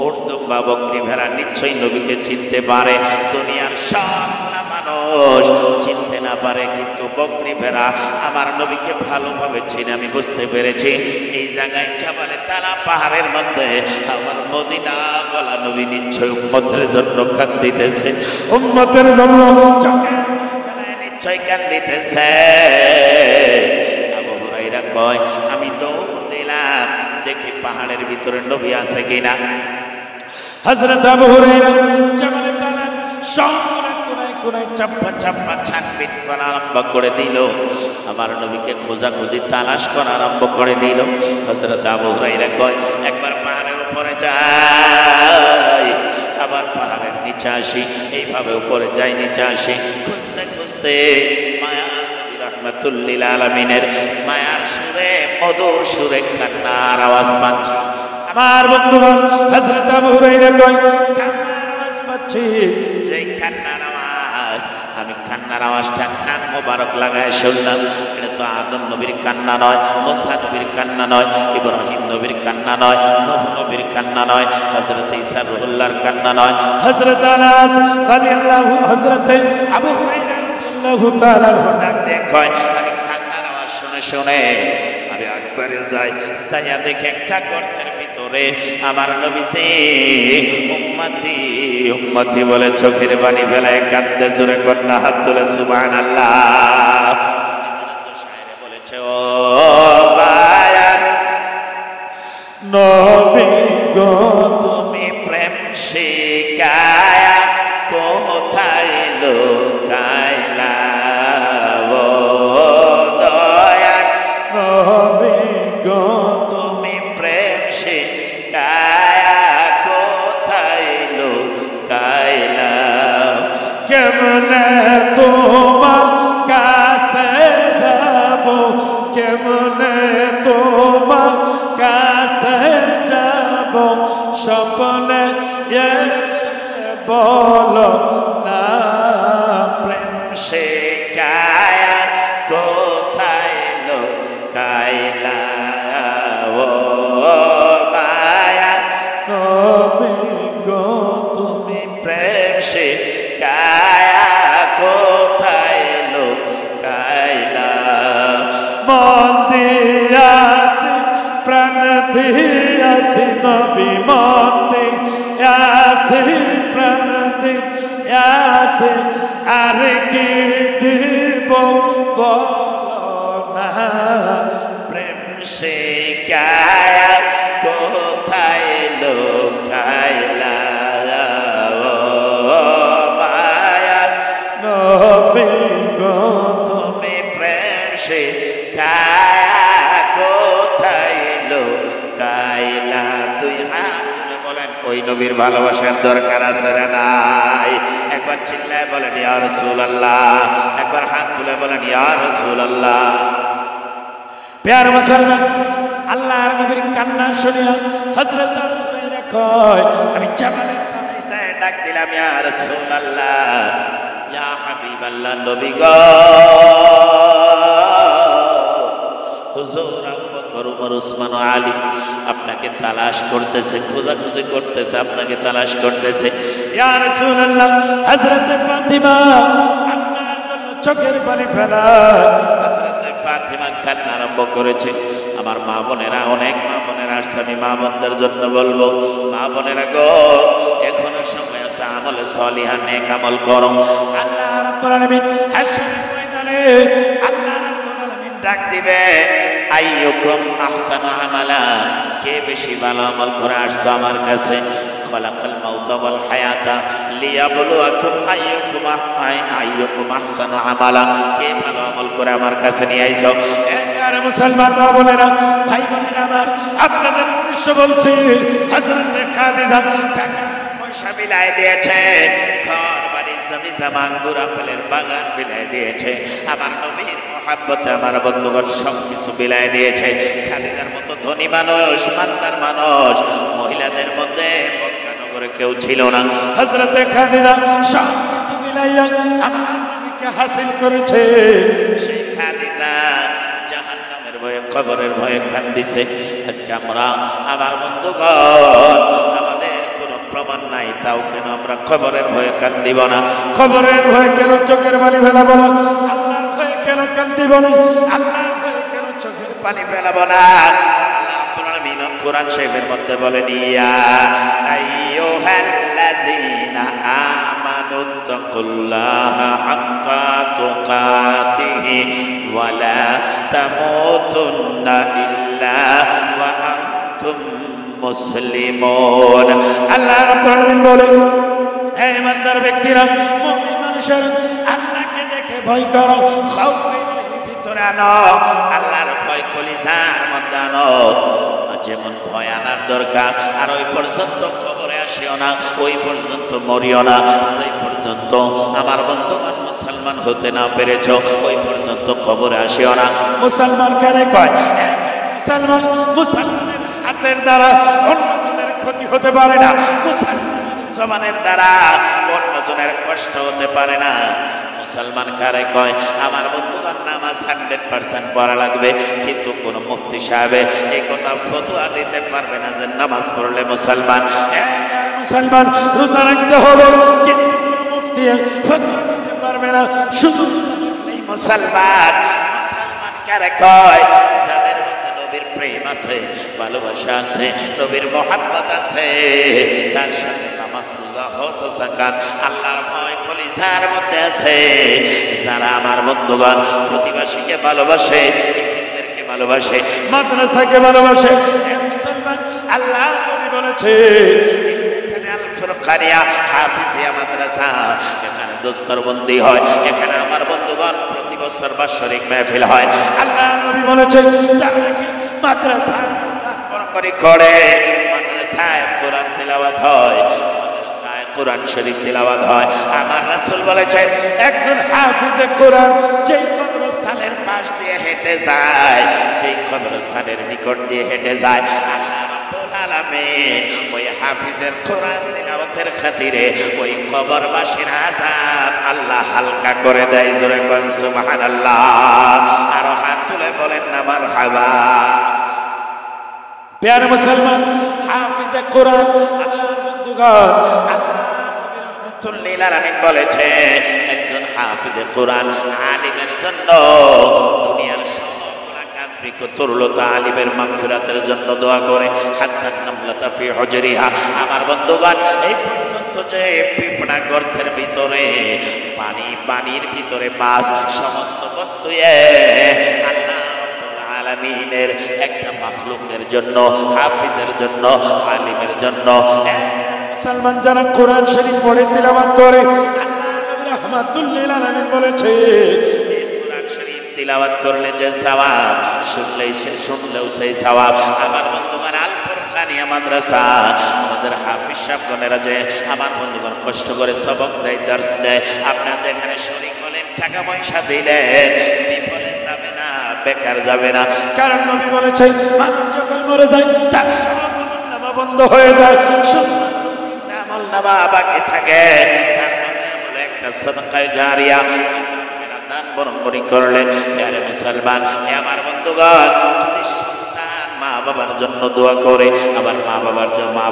উটদুম্বা বকরি ভেড়া নিশ্চয়ই নবীকে চিনতে পারে। দুনিয়ার সবগুলা মানুষ চিনতে না পারে, কিন্তু বকরি ভেড়া আমার নবীকে ভালোভাবে চিনে। আমি বুঝতে পেরেছি এই জায়গায় জাবালে তালা পাহাড়ের মধ্যে আমার মদিনা বলা নবী নিশ্চয় উম্মতের জন্য কান্দিতেছে, উম্মতের জন্য নিশ্চয় কান্দিতেছে। আবু হুরায়রা কয় আমি দৌড় দিলাম দেখি পাহাড়ের ভিতরে নবী আছে কিনা। হযরত আবু হুরায়রা জাবালে তালা সবগুলা কোনায় চাপ্পা চাপ্পা ছানবিন করা আরম্ভ করে দিল, আমার নবীকে খোঁজাখুঁজি তালাশ করা আরম্ভ করে দিল। হযরত আবু হুরায়রা কয় একবার পাহাড়ের উপরে যাই, আবার পাহাড়ের নিচে আসি, এইভাবে উপরে যাই নিচে আসি, খুঁজতে খুঁজতে মায়ার নবী রাহমাতুল লিল আলামিনের মায়ার সুরে মধুর সুরে কান্নার আওয়াজ পাচ্ছি। আমার বন্ধুগণ, হযরত আবু হুরায়রা কয় কান্নার আওয়াজ পাচ্ছি, যেই কান্নার আওয়াজ, আমি কান্নার আওয়াজটা কান মোবারক লাগায় শুনলাম। এটা তো আদম নবীর কান্না নয়, মুসা নবীর কান্না নয়, ইব্রাহিম নবীর কান্না নয়, নূহ নবীর কান্না নয়, হযরত ঈসা রুহুল্লাহর কান্না নয়, হযরত আনাস রাদিয়াল্লাহু, হযরত আবু হুরায়রা রাদিয়াল্লাহু তাআলা ডাক দিয়ে কয় আমি কান্নার আওয়াজ শুনে শুনে আমি একবারে যাই, যাইয়া দেখে একটা গর্তের ভিতরে আমার নবীজি উম্মতি উম্মতি বলে চোখের পানি ফেলায় কান্দে, জোরে কন্যা হাত তুলে সুবহানাল্লাহ। শায়েরে বলেছে ও বায়ার নবী গো তুমি প্রেম শিখায়া কোথায় লুকাইলা, ও দয়ার নবী গো তুমি প্রেম শিখায়া কোথায় লুকাইলা, কেমনে তোমার কাছে যাব, কেমনে তোমার কাছে যাব, স্বপ্নে এসে বলো না প্রেম শিখায়া কোথায় লুকাইলা, ও মায়া দিয়াছি নবী মন দিয়াছি প্রাণ দিয়াছি আর কি দিব বলো না প্রেম শিখায়া কোথায় লুকাইলা মায়ার নবী গো তুমি প্রেম শিখায়া কোথায় লুকাইলা দুই হাত তুলে বলেন ওই নবীর ভালোবাসার দরকার আছে না নাই একবার চিল্লায় বলেন ইয়া রাসূলুল্লাহ একবার হাত তুলে বলেন ইয়া রাসূলুল্লাহ প্যারা মুসলমান আল্লাহর নবীর কান্না শুনিয়া হযরত আবু হুরায়রা কয় আমি জামালের তলায় ডাক দিলাম ইয়া রাসূলুল্লাহ ইয়া হাবিবাল্লাহ নবী গো হুজুর আবু বকর ওমর ওসমান ও আলী আপনাকে তালাশ করতেছে খোঁজাখুঁজি করতেছে আপনাকে তালাশ করতেছে ইয়া রাসূলুল্লাহ হযরত ফাতিমা আপনার জন্য চোখের পানি ফেলা হযরত ফাতিমা কান্না আরম্ভ করেছে আমার মা বোনেরা অনেক মা বোনেরা আসছে আমি মা বোনদের জন্য বলবো মা বোনেরা গো এখনো সময় আছে আমলে সলিহা নেক আমল করো আল্লাহ রাব্বুল আলামিন হাসরের ময়দানে আল্লাহ রাব্বুল আলামিন ডাক দিবে আইয়ুকুম আহসানু আমালা কে বেশি ভালো আমল করে আসছো আমার কাছে খলাকাল মাউতা ওয়াল হায়াতা লিয়াবলুয়াকুম আইয়ুকুম আহসানু আমালা কে ভালো আমল করে আমার কাছে নিয়ে আইছো এর মুসলমান মা বোনেরা ভাই বোনেরা আমার আপনাদের উদ্দেশ্য বলছি হযরত খাদিজা টাকা পয়সা বিলায় দিয়েছে ঘর বাড়ি জমি জমা আঙ্গুর আপেলের বাগান বিলায় দিয়েছে আমার নবীর মহব্বতে আমার বন্ধুগণ সবকিছু বিলায় দিয়েছে খাদিজার মতো ধনী মানুষ মানদার মানুষ মহিলাদের মধ্যে মক্কা নগরে কেউ ছিল না হযরত খাদিজা সবকিছু বিলাইয়া আমার নবীকে হাসিল করেছে সেই খাদিজা জাহান্নামের ভয়ে কবরের ভয়ে কান্দিছে আজকে আমরা আমার বন্ধুগণ আমাদের কোনো প্রমাণ নাই তাও কেন আমরা কবরের ভয়ে কান্দিব না কবরের ভয়ে কেন চোখের পানি ফেলাবো না আল্লাহর ভয়ে কেন কান্দিব না আল্লাহর ভয়ে কেন চোখের পানি ফেলাবো না আল্লাহ রাব্বুল আলামিন কোরআন শরীফের মধ্যে বলেন ইয়া আইয়ুহাল্লাযীনা আমানু তাকুল্লাহা হাক্কা তুকাতিহি ওয়া লা তামুতুন্না ইল্লা ওয়া আনতুম মুসলিমুন আল্লাহ রাব্বুল আলামিন বলেন হে ইমানদার ব্যক্তিরা মুমিন মানুষেরা আল্লাহকে দেখে ভয় করো খাউফ ভিতরে আনো আল্লাহর ভয় কলিজার মধ্যে আনো যেমন ভয় আনার দরকার আর ওই পর্যন্ত খবরে আসিও না ওই পর্যন্ত মরিও না সেই পর্যন্ত আমার বন্ধুগণ মুসলমান হতে না পেরেছো ওই পর্যন্ত খবরে আসিও না মুসলমান কারে কয় মুসলমান মুসলমানের হাতের দ্বারা অন্যজনের ক্ষতি হতে পারে না মুসলমানের জবানের দ্বারা অন্যজনের কষ্ট হতে পারে না মুসলমান কারে কয় আমার বন্ধুগণ নামাজ 100% পড়া লাগবে কিন্তু কোন মুফতি সাহেব এই কথা ফতোয়া দিতে পারবে না যে নামাজ পড়লে মুসলমান মুসলমান রোজা রাখতে হবে কিন্তু কোন মুফতি ফতোয়া দিতে পারবে না শুধু এই মুসলমান মুসলমান কারে কয় যাদের মধ্যে নবীর প্রেম আছে ভালোবাসা আছে নবীর মহব্বত আছে তার সাথে নামাজ রোজা হজ যাকাত আল্লাহর ভয় কলিজার মধ্যে আছে যারা আমার বন্ধুগণ প্রতিবেশীকে ভালোবাসে এতিমদেরকে ভালোবাসে মাদ্রাসাকে ভালোবাসে মুসলমান আল্লাহ নবী বলেছে এখানে আল ফুরকানিয়া হাফিজিয়া মাদ্রাসা এখানে দস্তরবন্দি হয় এখানে আমার বন্ধুগণ প্রতি বছর বাৎসরিক মাহফিল হয় আল্লাহ নবী বলেছে যারা মাদ্রাসা পরম্পরা করে মাদ্রাসায় কোরআন তেলাওয়াত হয় মাদ্রাসায় কোরআন শরীফ তেলাওয়াত হয় আমার রাসূল বলেছে একজন হাফিজে কোরআন যেই কবরস্থানের পাশ দিয়ে হেঁটে যায় যেই কবরস্থানের নিকট দিয়ে হেঁটে যায় আল্লাহ রাব্বুল আলামিন ওই হাফিজের কোরআন তেলাওয়াতের খাতিরে ওই কবরবাসীর আযাব আল্লাহ হালকা করে দেয় জোরে কোন সুবহানাল্লাহ আর হাত তুলে বলেন না মারহাবা প্যারে মুসলমান হাফিজে কোরআন আমার বন্ধুগণ আল্লাহ নবী রাহমাতুল লিল আলামিন বলেছে একজন হাফিজে কোরআন আলিমের জন্য দুনিয়ার সবগুলা কাজ তরুলতা আলিমের মাগফিরাতের জন্য দোয়া করে, হাত্তান নামলাতা ফি হুজরিহা, আমার বন্ধুগণ এই পর্যন্ত যে পিঁপড়া গর্তের ভিতরে পানির ভিতরে মাছ, সমস্ত বস্তু আল্লাহ রাব্বুল আলামিনের একটা মাখলুকের জন্য, হাফিজের জন্য, আলিমের জন্য। মুসলমান যারা কোরআন শরীফ পড়ে তিলাওয়াত করে, আল্লাহ নবী রাহমাতুল লিল আলামিন বলেছে কোরআন শরীফ তিলাওয়াত করলে যে সওয়াব, শুনলেও সেই সওয়াব। আমার বন্ধুগণ আল ফুরকানিয়া মাদ্রাসা, আমাদের হাফিজ সাহেবগণেরা যে আমার বন্ধুগণ কষ্ট করে সবক দেয়, দর্শ দেয়, আপনারা যেখানে শরীক হলেন, টাকা পয়সা দিলেন, বিফলে যাবে না, বেকার যাবে না। কারণ নবী বলেছে মানুষ যখন মরে যায় তার সব আমলনামা বন্ধ হয়ে যায়, শুধু আমলনামা বাকি থাকে। তার মানে হলো একটা সাদকা জারিয়া, দান বরঙ্গনি করলেন। প্রিয় মুসলমান, আমার বন্ধুগণ, যদি সন্তান মা বাবার জন্য দোয়া করে, আবার মা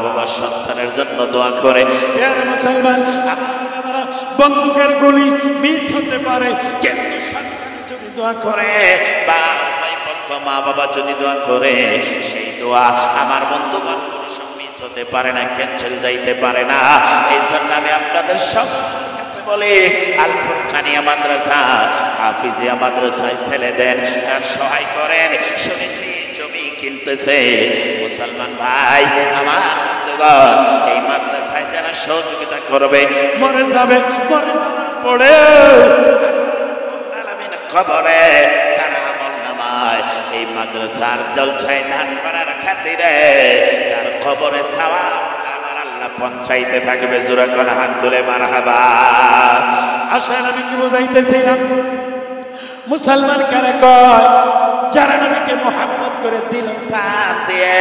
বাবার সন্তানের জন্য দোয়া করে, প্রিয় মুসলমান, আমার বাবারা বন্দুকের গুলি মিস হতে পারে, কিন্তু সন্তান যদি দোয়া করে বা পক্ষ মা বাবা যদি দোয়া করে, সেই দোয়া আমার বন্ধুগণ কোনো সময় মিস হতে পারে না, ক্যান্সেল যাইতে পারে না। এই জন্য আমি আপনাদের সব বলে আল ফুরকানিয়া মাদ্রাসা, হাফিজিয়া মাদ্রাসায় ছেলে দেন আর সহায় করেন। শুনেছি জমি কিনতেছে। মুসলমান ভাই আমার বন্ধুগণ, এই মাদ্রাসায় যারা সহযোগিতা করবে, মরে যাওয়ার পরে আলামিন কবরে তার আমলনামায় এই মাদ্রাসার জলসায় দান করার খাতিরে তার কবরে সওয়াব পঞ্চাইতে থাকবে। জোরে করে হাত তুলে মারহাবা। আসেন, আমি কি বুঝাইতেছিলাম? মুসলমান কারে কয়? যারা নবীকে মুহাব্বত করে দিল সাথ দিয়ে।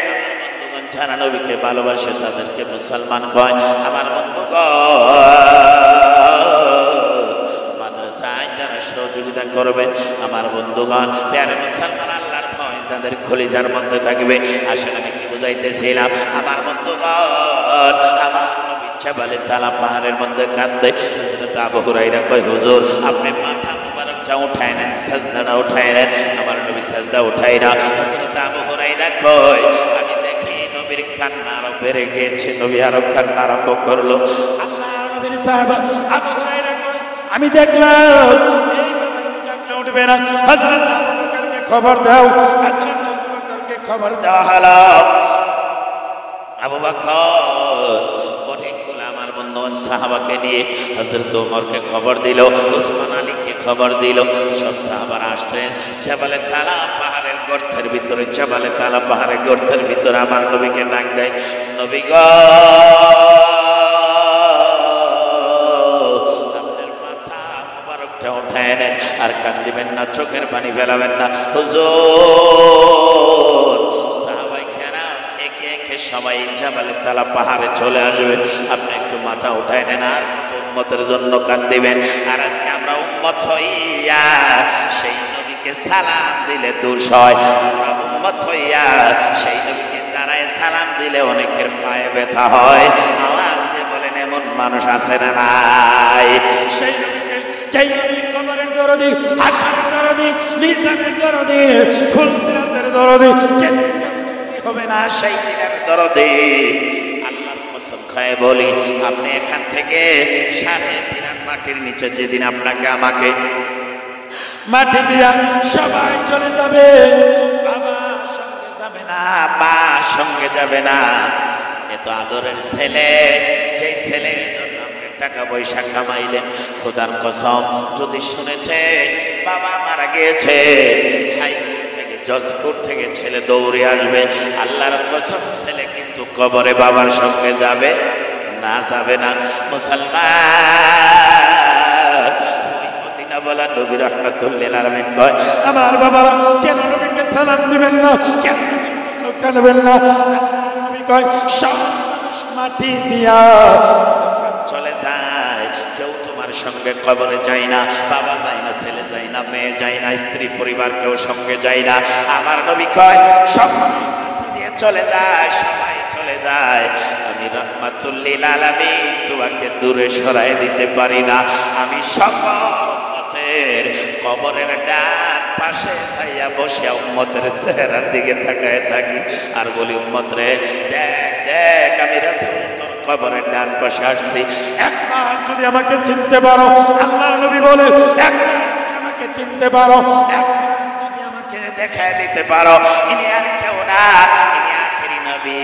আমার বন্ধুগণ, যারা নবীকে ভালোবাসে তাদেরকে মুসলমান কয়। আমার বন্ধুগণ, মাদ্রাসায় যারা সহযোগিতা করবেন, আমার বন্ধুগণ, প্রিয় মুসলমান, আল্লাহর ভয় যাদের কলিজার মধ্যে থাকবে। আসেন, আমি কি বুঝাইতেছিলাম? আমার বন্ধুগণ, আমার নবী জাবালে তালা পাহাড়ের মধ্যে কান্দে। হযরত আবু হুরায়রা কয়, হুজুর আপনি মাথা মুবারকটা উঠায় নেন, সাজদাটা উঠায় নেন। আমার নবী সাজদা উঠায় না। হযরত আবু হুরায়রা কয়, আমি দেখি নবীর কান্না আরো বেড়ে গিয়েছে। নবী আরো কান্না আরম্ভ করলো। আল্লাহ নবীর সাহাবা আবু হুরায়রা কয়, আমি দেখলাম ডাকলে উঠবে না। হযরত আবু বকরকে খবর দাও। হযরত আবু বকরকে খবর দেওয়া হলো। আবু বকর অনেকগুলো আমার বন্ধুবান সাহাবাকে নিয়ে হযরত ওমরকে খবর দিল, ওসমান আলীকে খবর দিল। সব সাহাবারা আসতে জাবালে তালা পাহাড়ের গর্তের ভিতরে, জাবালে তালা পাহাড়ের গর্তের ভিতরে আমার নবীকে ডাক দেয়, নবী গো আপনার মাথা মুবারকটা উঠায় নেন, আর কান্দিবেন না, চোখের পানি ফেলাবেন না। হুজুর সবাই জাবালে তালা পাহাড়ে চলে আসবে, আপনি একটু মাথা উঠায় নেন, আর কত উম্মতের জন্য কান্দিবেন। আর আজকে আমরা উম্মত হইয়া সেই নবীকে সালাম দিলে দোষ হয়, আমরা উম্মত হইয়া সেই নবীকে দাঁড়ায় সালাম দিলে অনেকের পায়ে ব্যথা হয়। আওয়াজ দিয়ে বলেন এমন মানুষ আছে না নাই? সেই নবীকে, যেই নবী কবরের দরদি, হাসরের দরদি, মিজানের দরদি, ফুলসিরাতের দরদি, হবে না, সেই দিনের দরদে। আল্লাহর কসম খায় বলি, আপনি এখান থেকে 3.5 হাত মাটির নিচে যেদিন আপনাকে আমাকে মাটি দিয়া সবাই চলে যাবে, বাবা সঙ্গে যাবে না, মা সঙ্গে যাবে না। এত আদরের ছেলে, যেই ছেলের জন্য আপনি টাকা পয়সা কামাইলেন, খোদার কসম যদি শুনেছে বাবা মারা গিয়েছে, জজকোট থেকে ছেলে দৌড়ে আসবে, আল্লাহর কসম ছেলে কিন্তু কবরে বাবার সঙ্গে যাবে না, যাবে না। মুসলমান, ওই মদিনা বলা নবী রাহমাতুল লিল আলামিন কয়, আমার বাবারা কেন নবীকে সালাম দিবেন না, কেন নবীর জন্য কাঁদবেন না? আল্লাহর নবী কয়, সব মানুষ মাটি দিয়া যখন চলে যায়, কেউ তোমার সঙ্গে কবরে যায় না, বাবা যায় না, ছেলে যায় না, মেয়ে যায় না, স্ত্রী পরিবার কেউ সঙ্গে যায় না। আমার নবী কয়, সব দিয়ে চলে যায়, সবাই চলে যায়, আমি রাহমাতুল লিল আলামিন তোমাকে দূরে সরাই দিতে পারি না। আমি সকল উম্মতের কবরের ডান পাশে ছাইয়া বসিয়া উম্মতের চেহারার দিকে তাকায় থাকি আর বলি, উম্মত রে দেখ দেখ, আমি রাসূল তোর কবরের ডান পাশে আসছি, একবার যদি আমাকে চিনতে পারো। আল্লাহর নবী বলে, একবার যদি আমাকে চিনতে পারো, একবার যদি আমাকে দেখায় দিতে পারো, ইনি আর কেউ না, ইনি আখিরি নবী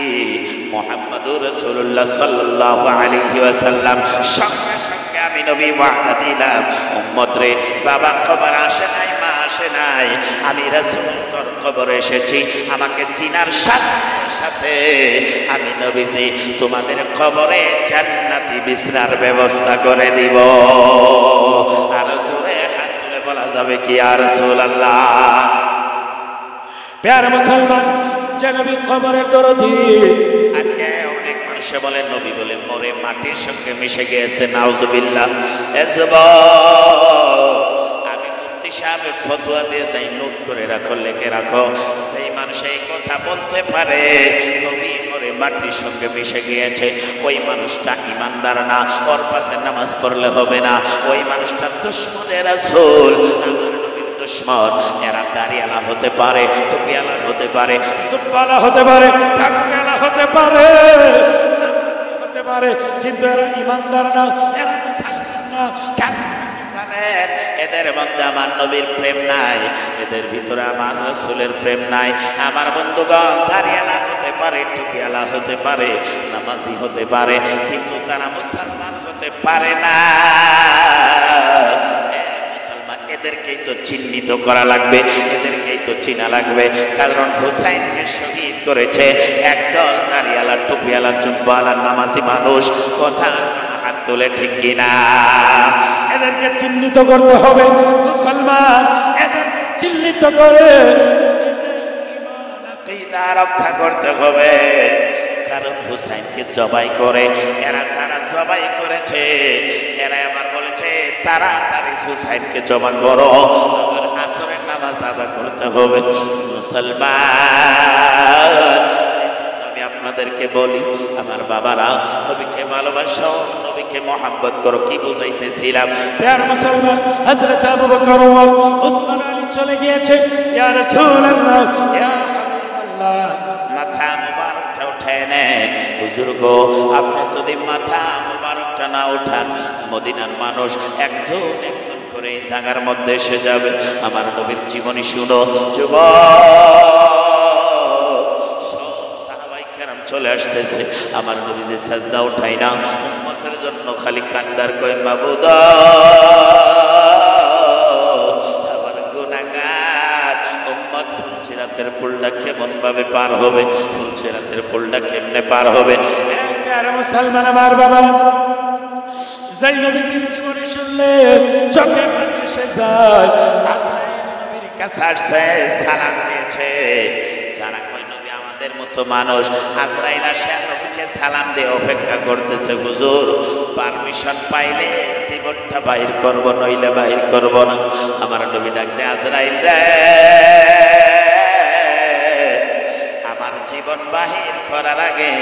মুহাম্মদুর রাসূলুল্লাহ সাল্লাল্লাহু আলাইহি ওয়াসাল্লাম। সঙ্গে সঙ্গে আমি নবী ওয়াদা দিলাম, উম্মত রে বাবা কবর আসে নাই, মা আসে নাই, আমি রাসূল তোর কবরে এসেছি, আমাকে চিনার সাথে সাথে আমি নবীজি তোমাদের কবরে জান্নাতি বিছনার ব্যবস্থা করে দিব। আর রাসূলে হাত তুলে বলা যাবে কি, ইয়া রাসূলুল্লাহ। প্যার মুসলমান, যে নবী কবরের দরদি, আজকে অনেক মানুষ বলে নবী বলে মরে মাটির সঙ্গে মিশে গিয়েছে, নাউজুবিল্লাহ। আমি মুফতি সাহেবের ফতোয়া দিয়ে যাই, নোট করে রাখো, লিখে রাখো, সেই মানুষ এই কথা বলতে পারে নবী মরে মাটির সঙ্গে মিশে গিয়েছে, ওই মানুষটা ইমানদার না, ওর পাশে নামাজ পড়লে হবে না, ওই মানুষটা দুশমনে রাসূল। দুশমন এরা দাড়িওয়ালা হতে পারে, টুপিওয়ালা হতে পারে, জুব্বাওয়ালা হতে পারে, ঠাকুরওয়ালা হতে পারে, নামাজি হতে পারে, কিন্তু এরা ইমানদার না, এরা মুসলমান না। কেন জানেন? এদের মধ্যে আমার নবীর প্রেম নাই, এদের ভিতরে আমার রাসূলের প্রেম নাই। আমার বন্ধুগণ, দাড়িওয়ালা হতে পারে, টুপিওয়ালা হতে পারে, নামাজি হতে পারে, কিন্তু তারা মুসলমান হতে পারে না। এদেরকেই তো চিহ্নিত করা লাগবে, এদেরকেই তো চিনা লাগবে, কারণ হুসাইনকে শহীদ করেছে একদল দাড়িওয়ালা, টুপিওয়ালা, জুব্বাওয়ালা, নামাজি মানুষ। কথা হাত তুলে ঠিক কিনা? এদেরকে চিহ্নিত করতে হবে মুসলমান, এদেরকে চিহ্নিত করে ঈমান রক্ষা করতে হবে। কারণ হুসাইনকে জবাই করে এরা যারা জবাই করেছে, এরা আবার বলেছে তাড়াতাড়ি হুসাইনকে জমা করো, আবার আসরের নামাজ আদা করতে হবে। মুসলমান, আমি আপনাদেরকে বলি, আমার বাবারা, নবীকে ভালোবাসো, নবীকে মহব্বত করো। কি বুঝাইতেছিলাম? প্রিয় মুসলমান, হযরত আবু বকর ওমর ওসমান আলী চলে গিয়েছে, ইয়া রাসূলুল্লাহ, ইয়া হাবিবাল্লাহ, মাথা মুবারকটা উঠায় নেন। হুজুর গো, আপনি যদি মাথা মুবারকটা না উঠান, মদিনার মানুষ একজন একজন করে এই জায়গার মধ্যে এসে যাবে। আমার নবীর জীবনী শুনো যুবক, সব সাহাবায়ে কেরাম চলে আসতেছে। আমার নবী যে সাজদা উঠাই না, উম্মতের জন্য খালি কান্দার কয়, মাবুদ ফুলসিরাতের পুলটা কেমন ভাবে পার হবে, ফুলসিরাতের পুলটা কেমনে পার হবে? মুসলমান আমার বাবা, যাই নবীজির জীবনী শুনলে চোখে পানি এসে যায়। আজরাইল নবীর কাছে আসছে, সালাম দিয়েছে। যারা কয় নবী আমাদের মতো মানুষ, আজরাইল আসে নবীকে সালাম দিয়ে অপেক্ষা করতেছে, হুজুর পারমিশন পাইলে জীবনটা বাহির করব, নইলে বাহির করব না। আমার নবী ডাক দেয়, আজরাইল রে, আমার জীবন বাহির করার আগে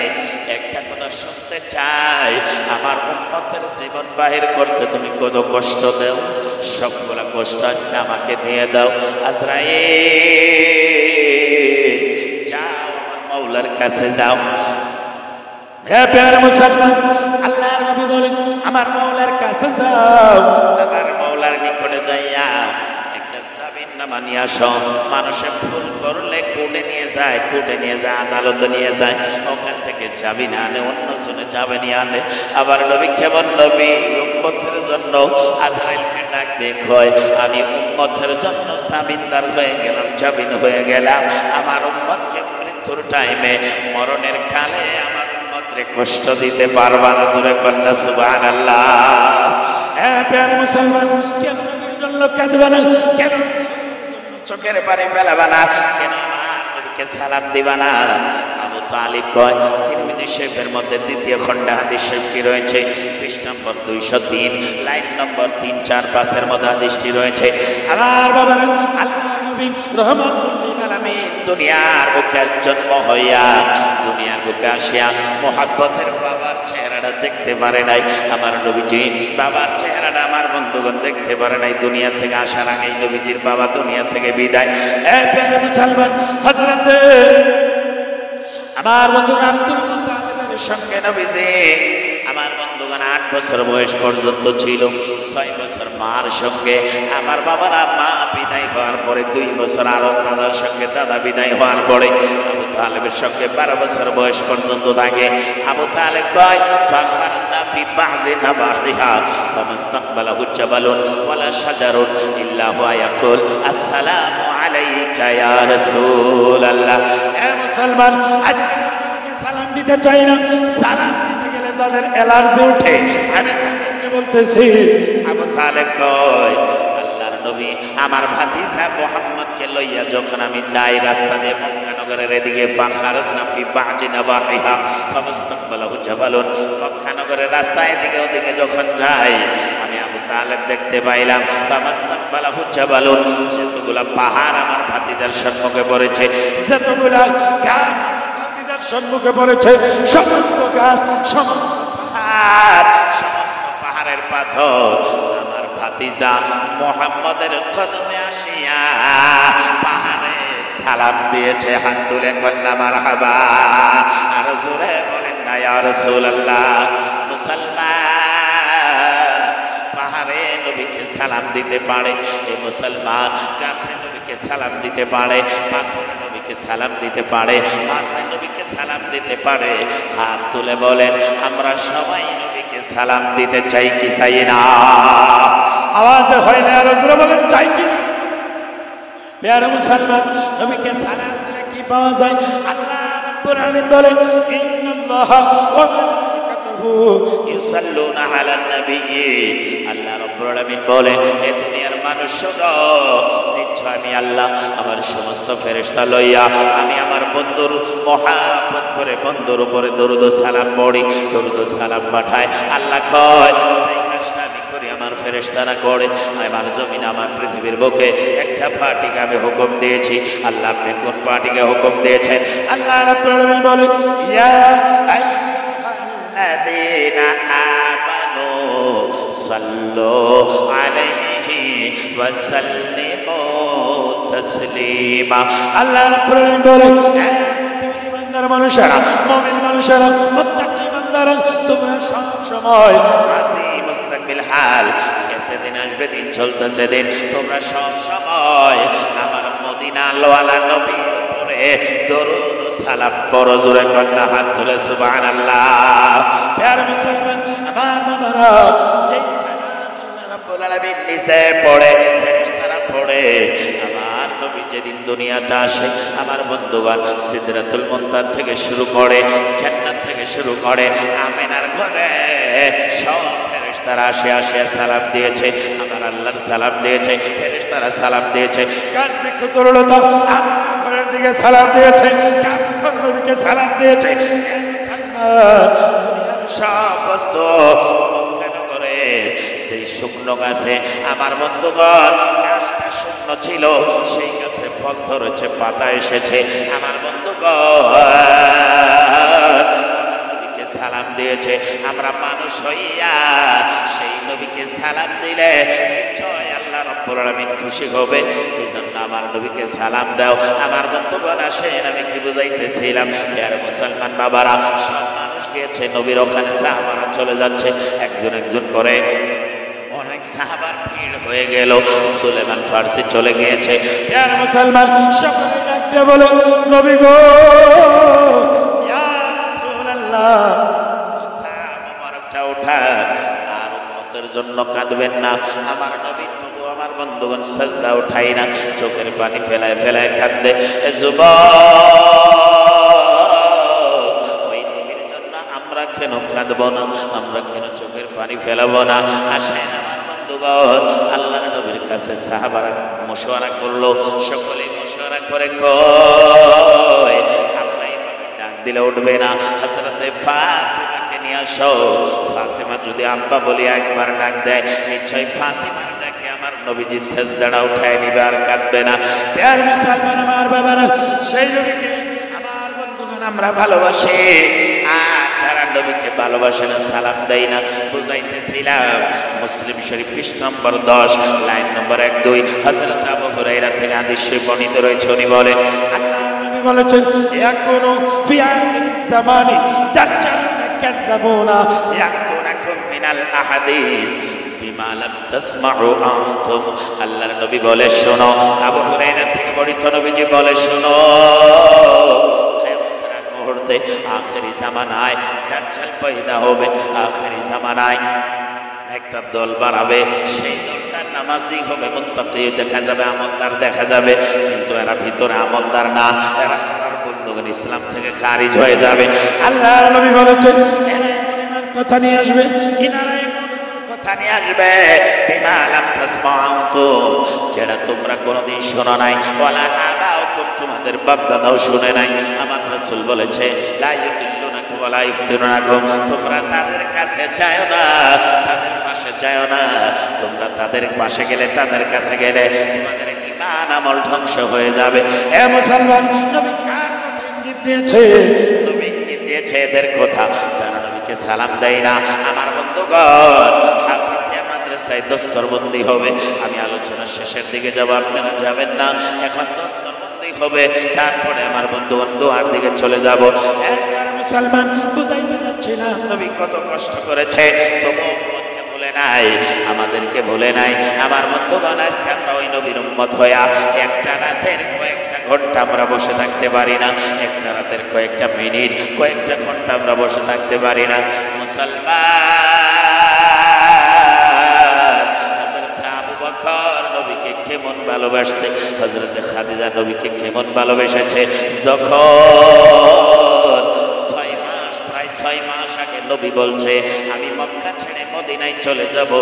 একটা কথা শুনতে চাই, আমার উম্মতের জীবন বাহির করতে তুমি কত কষ্ট দাও, সবগুলা কষ্ট আজকে আমাকে দিয়ে দাও। আজরাইল যাও, আমার মাওলার কাছে যাও। হে প্রিয় মুসলমান, আল্লাহর নবী বলেন, আমার মাওলার কাছে যাও। আমার মাওলার নিকটে যাইয়া নামা নিয়ে আসো। মানুষে ভুল করলে কোর্টে নিয়ে যায়, কোর্টে নিয়ে যায়, আদালতে নিয়ে যায়, ওখান থেকে চাবি না আনে, অন্য জনে চাবি নিয়ে আনে। আবার নবী কেমন নবী, উম্মতের জন্য আজরাইলকে ডাক দিয়ে কয়, আমি উম্মতের জন্য জামিনদার হয়ে গেলাম, জামিন হয়ে গেলাম। আমার উম্মতকে মৃত্যুর টাইমে, মরণের কালে আমার উম্মতরে কষ্ট দিতে পারবা না। জোরে কন্যা সুবহানাল্লাহ। হ্যাঁ প্রিয় মুসলমান, কেন নবীর জন্য কাঁদবে না? কেন চোখের পানি ফেলাবা না? কেন আমার নবীকে সালাম দিবা না? আবু তালিব কয়, তিরমিজি শরীফের মধ্যে দ্বিতীয় খণ্ডে হাদিস শরীফটি রয়েছে, পৃষ্ঠা নম্বর 203, লাইন নম্বর 3, 4, 5 এর মধ্যে হাদিসটি রয়েছে। আমার বাবারা, আল্লাহর নবী রহমাতুল লিল আলামিন দুনিয়ার বুকে জন্ম হইয়া, দুনিয়ার বুকে আসিয়া মুহাব্বতের বাবার চেহারাটা দেখতে পারে নাই, আমার নবীজি বাবার চেহারাটা আমার বন্ধুগণ দেখতে পারে নাই। দুনিয়া থেকে আসার আগেই নবীজির বাবা দুনিয়া থেকে বিদায়। মুসলমান হযরত আমার বন্ধু আব্দুল মুত্তালিবের সঙ্গে নবীজি আমার বন্ধুগণ 8 বছর বয়স পর্যন্ত ছিল। 6 বছর মার সঙ্গে আমার বাবারা মা বিদায় হওয়ার পরে 2 বছর আরো দাদার সঙ্গে দাদা বিদায় হওয়ার পরে আবু তালেবের সঙ্গে 12 বছর বয়স পর্যন্ত থাকে। আবু তালেব কয় ফাখারজা ফি বাযি নাবাহিহা ফামাস্তাকবালাহু জাবালুন ওয়ালা শাজারুন ইল্লা হুয়া ইয়াকুল আসসালামু আলাইকা ইয়া রাসূলুল্লাহ। এ মুসলমান, আজকে আপনাকে সালাম দিতে চাই না, সালাম দিতে গেলে যাদের অ্যালার্জি উঠে আমি তাদেরকে বলতেছি। আবু তালেব কয় আল্লাহর নবী আমার ভাতিজা মুহাম্মদকে লইয়া যখন আমি যাই রাস্তা দিয়ে মক্কা নগরের এদিকে ফাখারজনা ফি বাযি নাবাহিহা ফামাস্তাকবালাহু জাবালুন, মক্কা নগরের রাস্তা এদিকে ওদিকে যখন যাই আমি আবু তালেব দেখতে পাইলাম ফামাস্তাকবালাহু জাবালুন, যতগুলা পাহাড় আমার ভাতিজার সম্মুখে পড়েছে, যতগুলা গাছ ভাতিজার সম্মুখে পড়েছে, সমস্ত গাছ সমস্ত পাহাড় সমস্ত পাহাড়ের পাথর আমার ভাতিজা মুহাম্মদের কদমে আসিয়া পাহাড়ে সালাম দিয়েছে, হাত তুলে কন্যা মারহাবা। আর জোরে বলেন না ইয়া রাসূলুল্লাহ। মুসলমান পাহাড়ে নবীকে সালাম দিতে পারে, এই মুসলমান গাছে নবীকে সালাম দিতে পারে, পাথরে নবীকে সালাম দিতে পারে, মাছে নবীকে সালাম দিতে পারে। হাত তুলে বলেন আমরা সবাই নবীকে সালাম দিতে চাই কি চাই না? আওয়াজ হয় না, আরো জোরে বলেন চাই কি না? প্রিয় মুসলমান, নবীকে সালাম দিলে কি পাওয়া যায়? আল্লাহ রাব্বুল আলামিন বলেন ইন্নাল্লাহা ওয়া মালাইকাতুহু ইউসাল্লুনা আলান নবী। আল্লাহ রাব্বুল আলামিন বলে হে দুনিয়ার মানুষরা, নিশ্চয় আমি আল্লাহ আমার সমস্ত ফেরেশতা লইয়া আমি আমার বন্ধুর মহব্বত করে বন্ধুর উপরে দরুদ ও সালাম পড়ি, দরুদ ও সালাম পাঠায়। আল্লাহ কয় সেই কাজটা আমি করি আমার ফেরেশতারা করে। আমার জমিন আমার পৃথিবীর বুকে একটা পার্টিকে আমি হুকুম দিয়েছি। আল্লাহ আপনি কোন পার্টিকে হুকুম দিয়েছেন? আল্লাহ রাব্বুল আলামিন বলে ইয়া আইয়ুহাল্লাযীনা আমানু সাল্লু আলাইহি ওয়া সাল্লিমু তাসলিমা। আল্লাহ রাব্বুল আলামিন বলে পৃথিবীর ইমানদার মানুষেরা, মুমিন মানুষেরা, মুত্তাকি বান্দারা, তোমরা সব সময় রাজি মুস্তাকবিল হাল, সেদিন আসবে দিন চলতেছে দিন, তোমরা সব সময় আমার মদিনা ওয়ালা নবীর উপরে দরুদ ও সালাম পড়ো। জোরে কন্যা হাত তুলে সুবহানাল্লাহ। প্রিয় মুসলমান আমার বাবারা, যেই সালাম আল্লাহ রাব্বুল আলামিন নিচে পড়ে ফেরেশতারা পড়ে, আমার নবী যেদিন দুনিয়াতে আসে আমার বন্ধুগণ সিদরাতুল মুনতাহা থেকে শুরু করে জান্নাত থেকে শুরু করে আমিনার ঘরে সব ফেরেশতারা আসিয়া সালাম দিয়েছে, আমার আল্লাহর সালাম দিয়েছে, ফেরেশতারা সালাম দিয়েছে। গাছ বৃক্ষ তরুলতা আমার ঘরের দিকে সালাম দিয়েছে, কাফের নবীকে সালাম দিয়েছে। দুনিয়ার সব বস্তু কেন করে যেই শুকনো গাছে আমার বন্ধুগণ গাছটা শুকনো ছিল, সেই গাছে ফল ধরেছে, পাতা এসেছে, আমার বন্ধুগণ সালাম দিয়েছে। আমরা মানুষ হইয়া সেই নবীকে সালাম দিলে নিশ্চয় আল্লাহ রাব্বুল আলামিন খুশি হবে। এই জন্য আমার নবীকে সালাম দাও। আমার বন্ধুগণ আসেন, আমি কি বুঝাইতেছিলাম? আর মুসলমান বাবারা, সব মানুষ গিয়েছে নবীর ওখানে, সাহাবারা চলে যাচ্ছে একজন একজন করে, অনেক সাহাবার ভিড় হয়ে গেল। সুলেমান ফারসি চলে গিয়েছে। আর মুসলমান সকলে ডাক দিয়ে বলে নবী গো আর উম্মতের জন্য কাঁদবেন না। আমার নবী তবু আমার বন্ধুগণ সাজদা উঠাই না, চোখের পানি ফেলায় ফেলায় কাঁদে। ওই নবীর জন্য আমরা কেন কাঁদবো না? আমরা কেন চোখের পানি ফেলাবো না? আসেন আমার বন্ধুগণ, আল্লাহর নবীর কাছে সাহাবারা মশওয়ারা করলো। সকলে মশওয়ারা করে কয় আমরা এইভাবে ডাক দিলে উঠবে না, হযরতে ফাতিমাকে নিয়ে আসো। ফাতিমা যদি আব্বা বলি একবার ডাক দেয়, নিশ্চয় ফাতিমার ডাকে আমার নবীজি সিজদাটা উঠায় নিবে, আর কাঁদবে না। প্রিয় মুসলমান আমার বাবারা, সেই নবীকে আমার বন্ধুগণ আমরা ভালোবাসি। আর যারা নবীকে ভালোবাসে না, সালাম দেয় না। বুঝাইতেছিলাম মুসলিম শরীফ পৃষ্ঠা নম্বর 10 লাইন নম্বর 1-2 হযরত আবু হুরায়রা থেকে হাদিস বর্ণিত রয়েছে। উনি বলে আল্লাহর নবী বলেছেন ইয়াকুনু ফি আখিরিজ জামানি দাজ্জালুনা কাযাবুনা ইয়াতুনাকুম মিনাল আহাদিস বিমা লাম তাসমাউ আনতুম। আল্লাহর নবী বলে শোনো, আবু হুরায়রা থেকে বর্ণিত নবীজি বলে শোনো, কিয়ামতের আগ মুহূর্তে আখিরি জামানায় দাজ্জাল পয়দা হবে। আখিরি জামানায় একটা দল বাড়াবে, সেই দলটা নামাজি হবে, মুত্তাকি দেখা যাবে, আমলদার দেখা যাবে, কিন্তু এরা ভিতরে আমলদার না, এরা আবার বন্ধুগণ ইসলাম থেকে খারিজ হয়ে যাবে। আল্লাহর নবী বলেছেন এরা ইমানের কথা নিয়ে আসবে, ইনারা ইমানের কথা নিয়ে আসবে বিমা লাম তাসমাউ, যেটা তোমরা কোনোদিন শোনো নাই, ওয়ালা আবাউকুম, তোমাদের বাপ দাদাও শুনে নাই। আমার রাসূল বলেছে লা ইউদিল্লুনাকুম ওয়ালা ইফতিনুনাকুম, তোমরা তাদের কাছে যাও না, তাদের পাশে যাও না। তোমরা তাদের পাশে গেলে, তাদের কাছে গেলে তোমাদের ঈমান আমল ধ্বংস হয়ে যাবে। এ মুসলমান, নবী কার কথা ইঙ্গিত দিয়েছে? নবী ইঙ্গিত দিয়েছে এদের কথা, যারা নবীকে সালাম দেয় না। আমার বন্ধুগণ, হাফিজিয়া মাদ্রাসায় দস্তরবন্দি হবে। আমি আলোচনার শেষের দিকে যাব, আপনারা যাবেন না, এখন দস্তরবন্দি হবে, তারপরে আমার বন্ধুগণ দোয়ার দিকে চলে যাব। মুসলমান, বুঝাইতে যাচ্ছি না নবী কত কষ্ট করেছে, তবু ভুলে নাই, আমাদেরকে ভুলে নাই। আমার বন্ধুগণ, আজকে আমরা ওই নবীর উম্মত হইয়া একটা রাতের কয়েকটা ঘন্টা আমরা বসে থাকতে পারি না, একটা রাতের কয়েকটা মিনিট, কয়েকটা ঘন্টা আমরা বসে থাকতে পারি না। মুসলমান, হযরত আবু বকর নবীকে কেমন ভালোবাসছে, হযরত খাদিজা নবীকে কেমন ভালোবেসেছে। যখন 6 মাস আগে নবী বলছে আমি মক্কা ছেড়ে মদিনায় চলে যাব,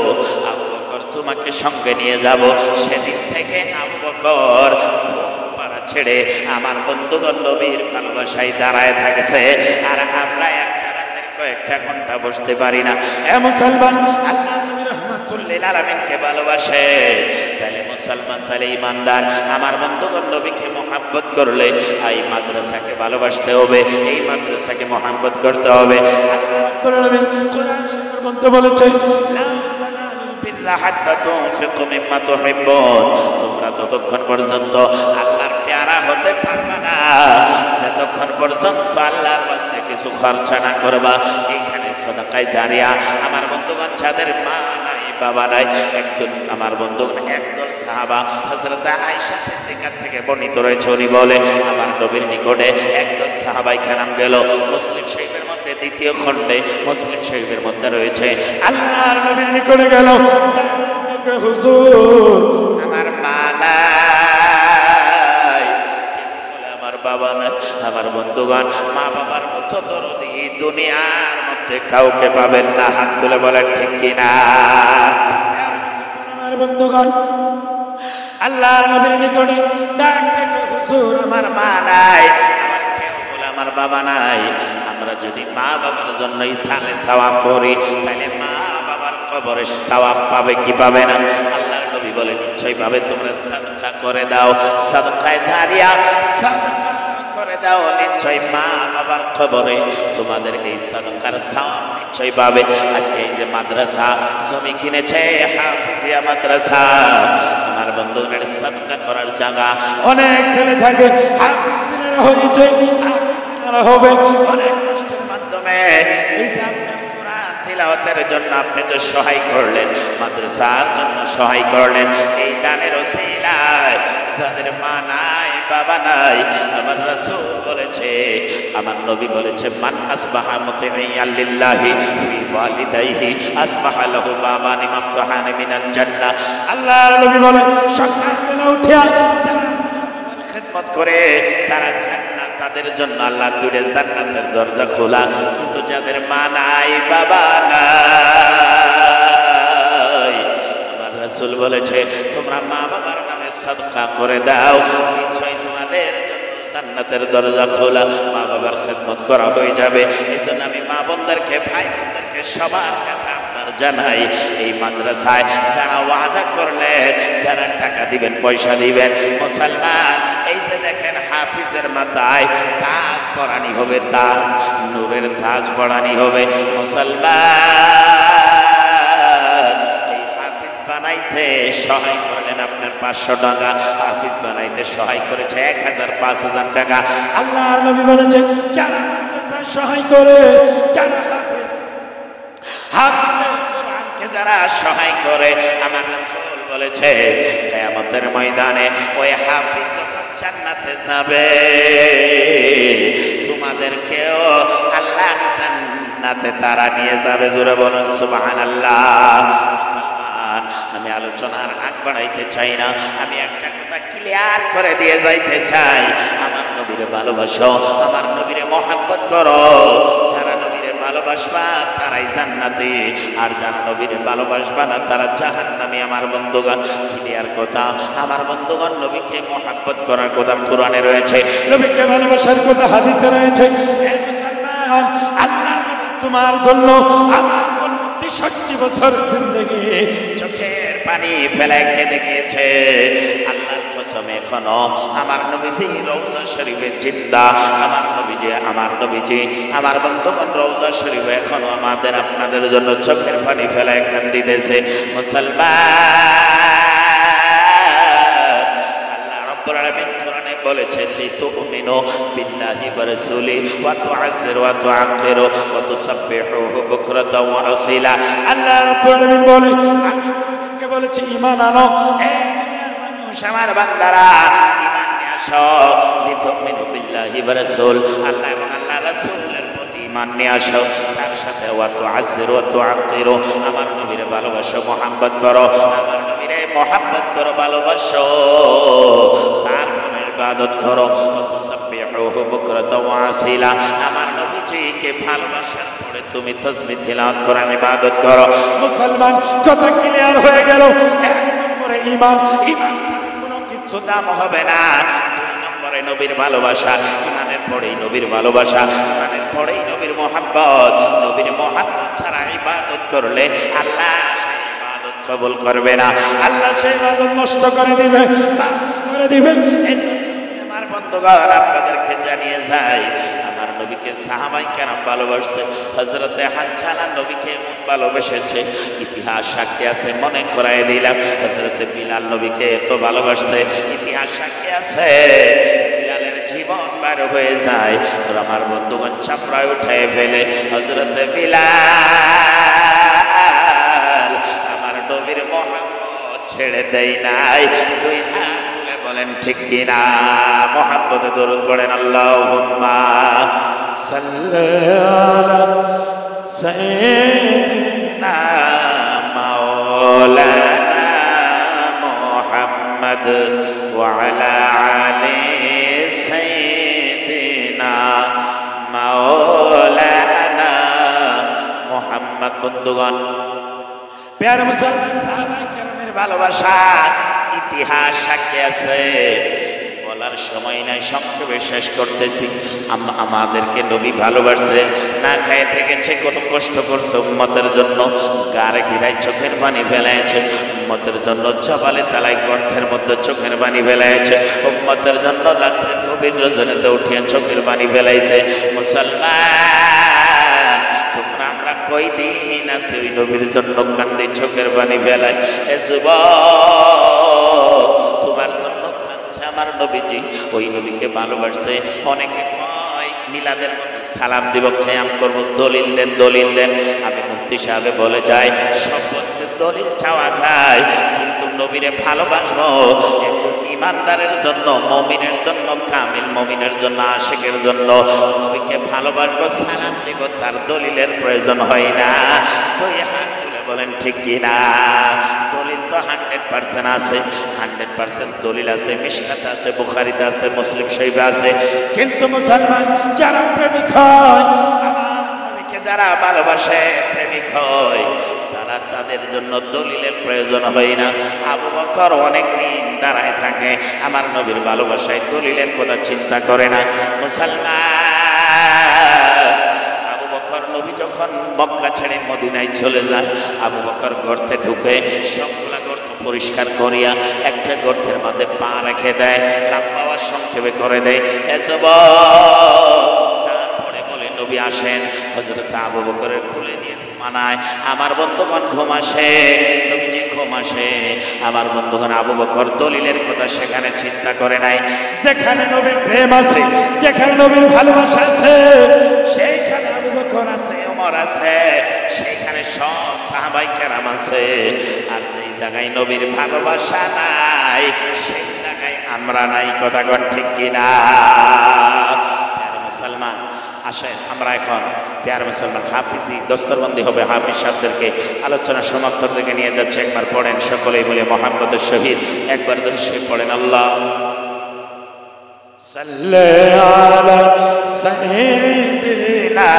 আবু বকর তোমাকে সঙ্গে নিয়ে যাব, সেদিন থেকে আবু বকর পাড়া ছেড়ে আমার বন্ধুগণ নবীর ভালোবাসায় দাঁড়ায় থাকছে। আর আমরা একটা রাতের কয়েকটা ঘন্টা বসতে পারি না। এ মুসলমান, আল্লাহ নবী রাহমাতুল লিল আলামিনকে ভালোবাসে, তাহলে মুসলমান, তাহলে ইমানদার, আমার বন্ধুগণ নবীকে মহব্বত করলে এই মাদ্রাসাকে ভালোবাসতে হবে, এই মাদ্রাসাকে মহব্বত করতে হবে। আল্লাহ রাব্বুল আলামিন কোরআন শরীফের মধ্যে বলেছে লা তানালুল বিররা হাত্তা তুনফিকু মিম্মা তুহিব্বুন, তোমরা ততক্ষণ পর্যন্ত আল্লাহর পেয়ারা হতে পারবে না যতক্ষণ পর্যন্ত আল্লাহর ওয়াস্তে কিছু খরচা না করবা। এখানে সাদাকায়ে জারিয়া, আমার বন্ধুগণ যাদের মা নাই, বাবা নাই, একজন আমার বন্ধুগণ একদল সাহাবা হযরত আয়েশা সিদ্দিকার থেকে বর্ণিত রয়েছে, উনি বলে আমার নবীর নিকটে একদল সাহাবাই কেরাম গেল। মুসলিম শরীফের মধ্যে দ্বিতীয় খণ্ডে, মুসলিম শরীফের মধ্যে রয়েছে, আল্লাহর নবীর নিকটে গেল, হুজুর আমার মা নাই, আমার বাবা নাই। আমার বন্ধুগণ, মা বাবার মতো দরদি দুনিয়ার মধ্যে কাউকে পাবেন না। হাত তুলে বলেন ঠিক কিনা? আমার বন্ধুগণ, আল্লাহর নবীর নিকটে ডাক দেখো, হুজুর আমার মা নাই, আমার কেউ বলে আমার বাবা নাই। আমরা যদি মা বাবার জন্য ইসালে সওয়াব করি, তাহলে মা বাবার কবরে সওয়াব পাবে কি পাবে না? আল্লাহর নবী বলে নিশ্চয়ই পাবে। তোমরা সাদকা করে দাও, সাদকায়ে জারিয়া সাদকা করে দাও, নিশ্চয় মা বাবার কবরে তোমাদের এই সাদকার সওয়াব নিশ্চয় পাবে। আজকে এই যে মাদ্রাসা জমি কিনেছে, হাফিজিয়া মাদ্রাসা, আমার বন্ধুদের সাদকা করার জায়গা, অনেক ছেলে থাকে, হাফিজিরা হয়েছে, হাফিজিরা হবে, অনেক কষ্টের মাধ্যমে এই যে আপনার কোরআন তিলাওয়াতের জন্য আপনি যে সহায় করলেন, মাদ্রাসার জন্য সহায় করলেন, এই দানের ওসিলায় যাদের মা নাই, বাবা নাই, আমার রাসূল বলেছে, আমার নবী বলেছে, মান আসবাহা মুতিইয়ান লিল্লাহি ফি ওয়ালিদাইহি আসবাহা লাহু বাবানি মাফতুহানি মিনাল জান্নাহ। আল্লাহর নবী বলে সকালবেলা উঠিয়া যারা বাবার খিদমত করে তারা জান্নাত, তাদের জন্য আল্লাহ দুইটা জান্নাতের দরজা খোলা। কিন্তু যাদের মা নাই, বাবা নাই, আমার রাসূল বলেছে তোমরা মা বাবার নামে সাদকা করে দাও, নিশ্চয় তোমাদের জন্য জান্নাতের দরজা খোলা, মা বাবার খিদমত করা হয়ে যাবে। এজন্য আমি মা বোনদেরকে, ভাই বোনদেরকে সবার কাছে আপনার জানাই, এই মাদ্রাসায় যারা ওয়াদা করলেন, যারা টাকা দিবেন, পয়সা দিবেন, মুসলমান, এই যে দেখেন হাফিজের মাথায় তাজ পরানি হবে, তাজ, নূরের তাজ পরানি হবে। মুসলমান, এই হাফিজ বানাইতে সহায় করলেন আপনার 500 টাকা, হাফিজ বানাইতে সহায় করেছে 1000 5000 টাকা। আল্লাহর নবী বলেছেন যারা মাদ্রাসায় সহায় করে, যারা হাফিজুল কোরআনকে যারা সহায় করে, আমার রাসূল বলেছে কিয়ামতের ময়দানে ওই হাফিজ যখন জান্নাতে যাবে, তোমাদেরকেও আল্লাহ জান্নাতে তারা নিয়ে যাবে। জোরে বলুন সুবহানাল্লাহ। মুসলমান, আমি আলোচনার আগ বাড়াইতে চাই না, আমি একটা কথা ক্লিয়ার করে দিয়ে যাইতে চাই। আমার নবীরে ভালোবাসো, আমার নবীরে মহব্বত করো। যারা নবীরে ভালোবাসবা তারাই জান্নাতি, আর যারা নবীরে ভালোবাসবা না তারা জাহান্নামী। আমার বন্ধুগণ, ক্লিয়ার কথা। আমার বন্ধুগণ, নবীকে মহব্বত করার কথা কোরআনে রয়েছে, নবীকে ভালোবাসার কথা হাদিসে রয়েছে। হে মুসলমান, আল্লাহ নবী তোমার জন্য আমার জন্য 63 বছর জিন্দেগি চোখের পানি ফেলে কেঁদে গিয়েছে। আল্লাহর কসম, এখনো আমার নবীজি রওজা শরীফে জিন্দা। আমার নবীজি আমার বন্ধুগণ রওজা শরীফে এখনো আমাদের আপনাদের জন্য চোখের পানি ফেলে কান্দিতেছে। মুসলমান, আল্লাহ রাব্বুল আলামিন কোরআনে বলেছেন লিতুমিনু বিল্লাহি ওয়া রাসূলিহি ওয়া তুআযিরু ওয়া তুআক্কিরু ওয়া তুসাব্বিহুহু বুকরাতাও ওয়া আসীলা। আল্লাহ রাব্বুল আলামিন বলে, আমি তোমাদেরকে বলেছি ঈমান আনো। হে দুনিয়ার মানুষ, আমার বান্দারা, ঈমান নিয়ে আসো। লিতুমিনু বিল্লাহি ওয়া রাসূল, আল্লাহ এবং আল্লাহর রাসূলের প্রতি ঈমান নিয়ে আসো। তার সাথে ওয়া তুআযিরু ওয়া তুআক্কিরু, আমার নবীর ভালোবাসো, মহব্বত করো। আমার নবীর মহব্বত করো, ভালোবাসো, তারপরে ইবাদত করো। তুসাব্বিহুহু বুকরাতাও ওয়া আসীলা, আমার নবীজিকে ভালোবাসার পরে তুমি তাসবিহ তিলাওয়াত করো, ইবাদত করো। মুসলমান, কথা ক্লিয়ার হয়ে গেল। এক নম্বরে ঈমান, ঈমান ছাড়া কোনো কিছু দাম হবে না। দুই নম্বরে নবীর ভালোবাসা, ঈমানের পরেই নবীর ভালোবাসা, ঈমানের পরেই নবীর মহব্বত। নবীর মহব্বত ছাড়া ইবাদত করলে আল্লাহ সেই ইবাদত কবুল করবে না, আল্লাহ সেই ইবাদত নষ্ট করে দিবে, বাতিল করে দিবে। আমার বন্ধুগণ, আপনাদেরকে জানিয়ে যাই, আমার নবীকে সাহাবায়ে কেরাম ভালোবাসছে। হযরতে হানজালা নবীকে এমন ভালোবেসেছে, ইতিহাস সাক্ষী আছে। মনে করায় দিলাম, হযরতে বিলাল নবীকে এত ভালোবাসছে, ইতিহাস সাক্ষী আছে। বিলালের জীবন বার হয়ে যায়, আর আমার বন্ধুগণ চাপড়ায় উঠায় ফেলে। হযরতে বিলাল আমার নবীর মহব্বত ছেড়ে দেয় নাই। দুই হাত তুলে বলেন ঠিক কিনা? মহব্বতে দরুদ পড়েন, আল্লাহুম্মা সাল্লি আলা সাইয়্যিদিনা মাওলানা মুহাম্মদ ওয়া আলা আলি সাইয়্যিদিনা মাওলানা মুহাম্মদ। বন্ধুগণ, প্যারে মুসলমান, সাহাবায়ে কেরামের ভালোবাসা ইতিহাস সাক্ষী আছে। বলার সময় নাই, সংক্ষেপে শেষ করতেছি। আমাদেরকে নবী ভালোবাসছে, না খায় থেকেছে, কত কষ্ট করছে উম্মতের জন্য, গারে ঘিরায় চোখের পানি ফেলেছে উম্মতের জন্য, জবালে তালায় গর্তের মধ্যে চোখের পানি ফেলেছে উম্মতের জন্য, রাত্রে গভীর রজনীতে উঠিয়ে চোখের পানি ফেলাইছে। মুসলমান, তোমরা আমরা কই দিন আছে ওই নবীর জন্য কান্দি, চোখের পানি ফেলাই। এ যুবক, তোমার জন্য কাঁদছে আমার নবীজি, ওই নবীকে ভালোবাসছে। অনেকে কয় মিলাদের মধ্যে সালাম দিব, খেয়াম করবো, দলিল দেন, দলিল দেন। আমি মুফতি সাহেবে বলে যাই, সব বস্তুর দলিল চাওয়া যায়, কিন্তু নবীরে ভালোবাসবো একজন ইমানদারের জন্য, মুমিনের জন্য, কামিল মুমিনের জন্য, আশিকের জন্য নবীকে ভালোবাসবো, সালাম দিব, তার দলিলের প্রয়োজন হয় না। দুই হাত তুলে বলেন ঠিক কিনা? দলিল তো 100% আছে, 100% দলিল আছে। মিশকাতে আছে, বুখারীতে আছে, মুসলিম শরীফে আছে। কিন্তু মুসলমান যারা প্রেমিক হয়, আমার নবীকে যারা ভালোবাসে, প্রেমিক হয়, তারা, তাদের জন্য দলিলের প্রয়োজন হয় না। আবু বকর অনেক দিন দাঁড়ায় থাকে, আমার নবীর ভালোবাসায় দলিলের কথা চিন্তা করে না। মুসলমান, আবু বকর নবী যখন মক্কা ছেড়ে মদিনায় চলে যায়, আবু বকর গর্তে ঢুকে সবগুলা গর্ত পরিষ্কার করিয়া একটা গর্তের মধ্যে পা রেখে দেয়, লম্বা আর সংক্ষেপে করে দেয়। তারপরে বলে নবী আসেন, হযরত আবু বকরের খুলে নিয়ে ঘুমানায়। আমার বন্ধুগণ ঘুম আসে, নবীজি ঘুম আসে। আমার বন্ধুগণ আবু বকর দলিলের কথা সেখানে চিন্তা করে নাই। যেখানে নবীর প্রেম আছে, যেখানে নবীর ভালোবাসা আছে, সেইখানে আবু বকর আছে, ওমর আছে, সেইখানে সব সাহাবায়ে কেরাম আছে। আর যেই জায়গায় নবীর ভালোবাসা নাই, সেই জায়গায় আমরা নাই। কথা কন ঠিক কিনা? মুসলমান আসেন, আমরা এখন প্যার মুসলমান হাফিজি দস্তরবন্দি হবে। হাফিজ সাহেবদেরকে আলোচনা সমাপ্তর দিকে নিয়ে যাচ্ছে। একবার পড়েন সকলেই বলে মুহাম্মদের শহীদ, একবার দরুদ পড়েন। আল্লাহ সাল্লি আলা সাইয়্যিদিনা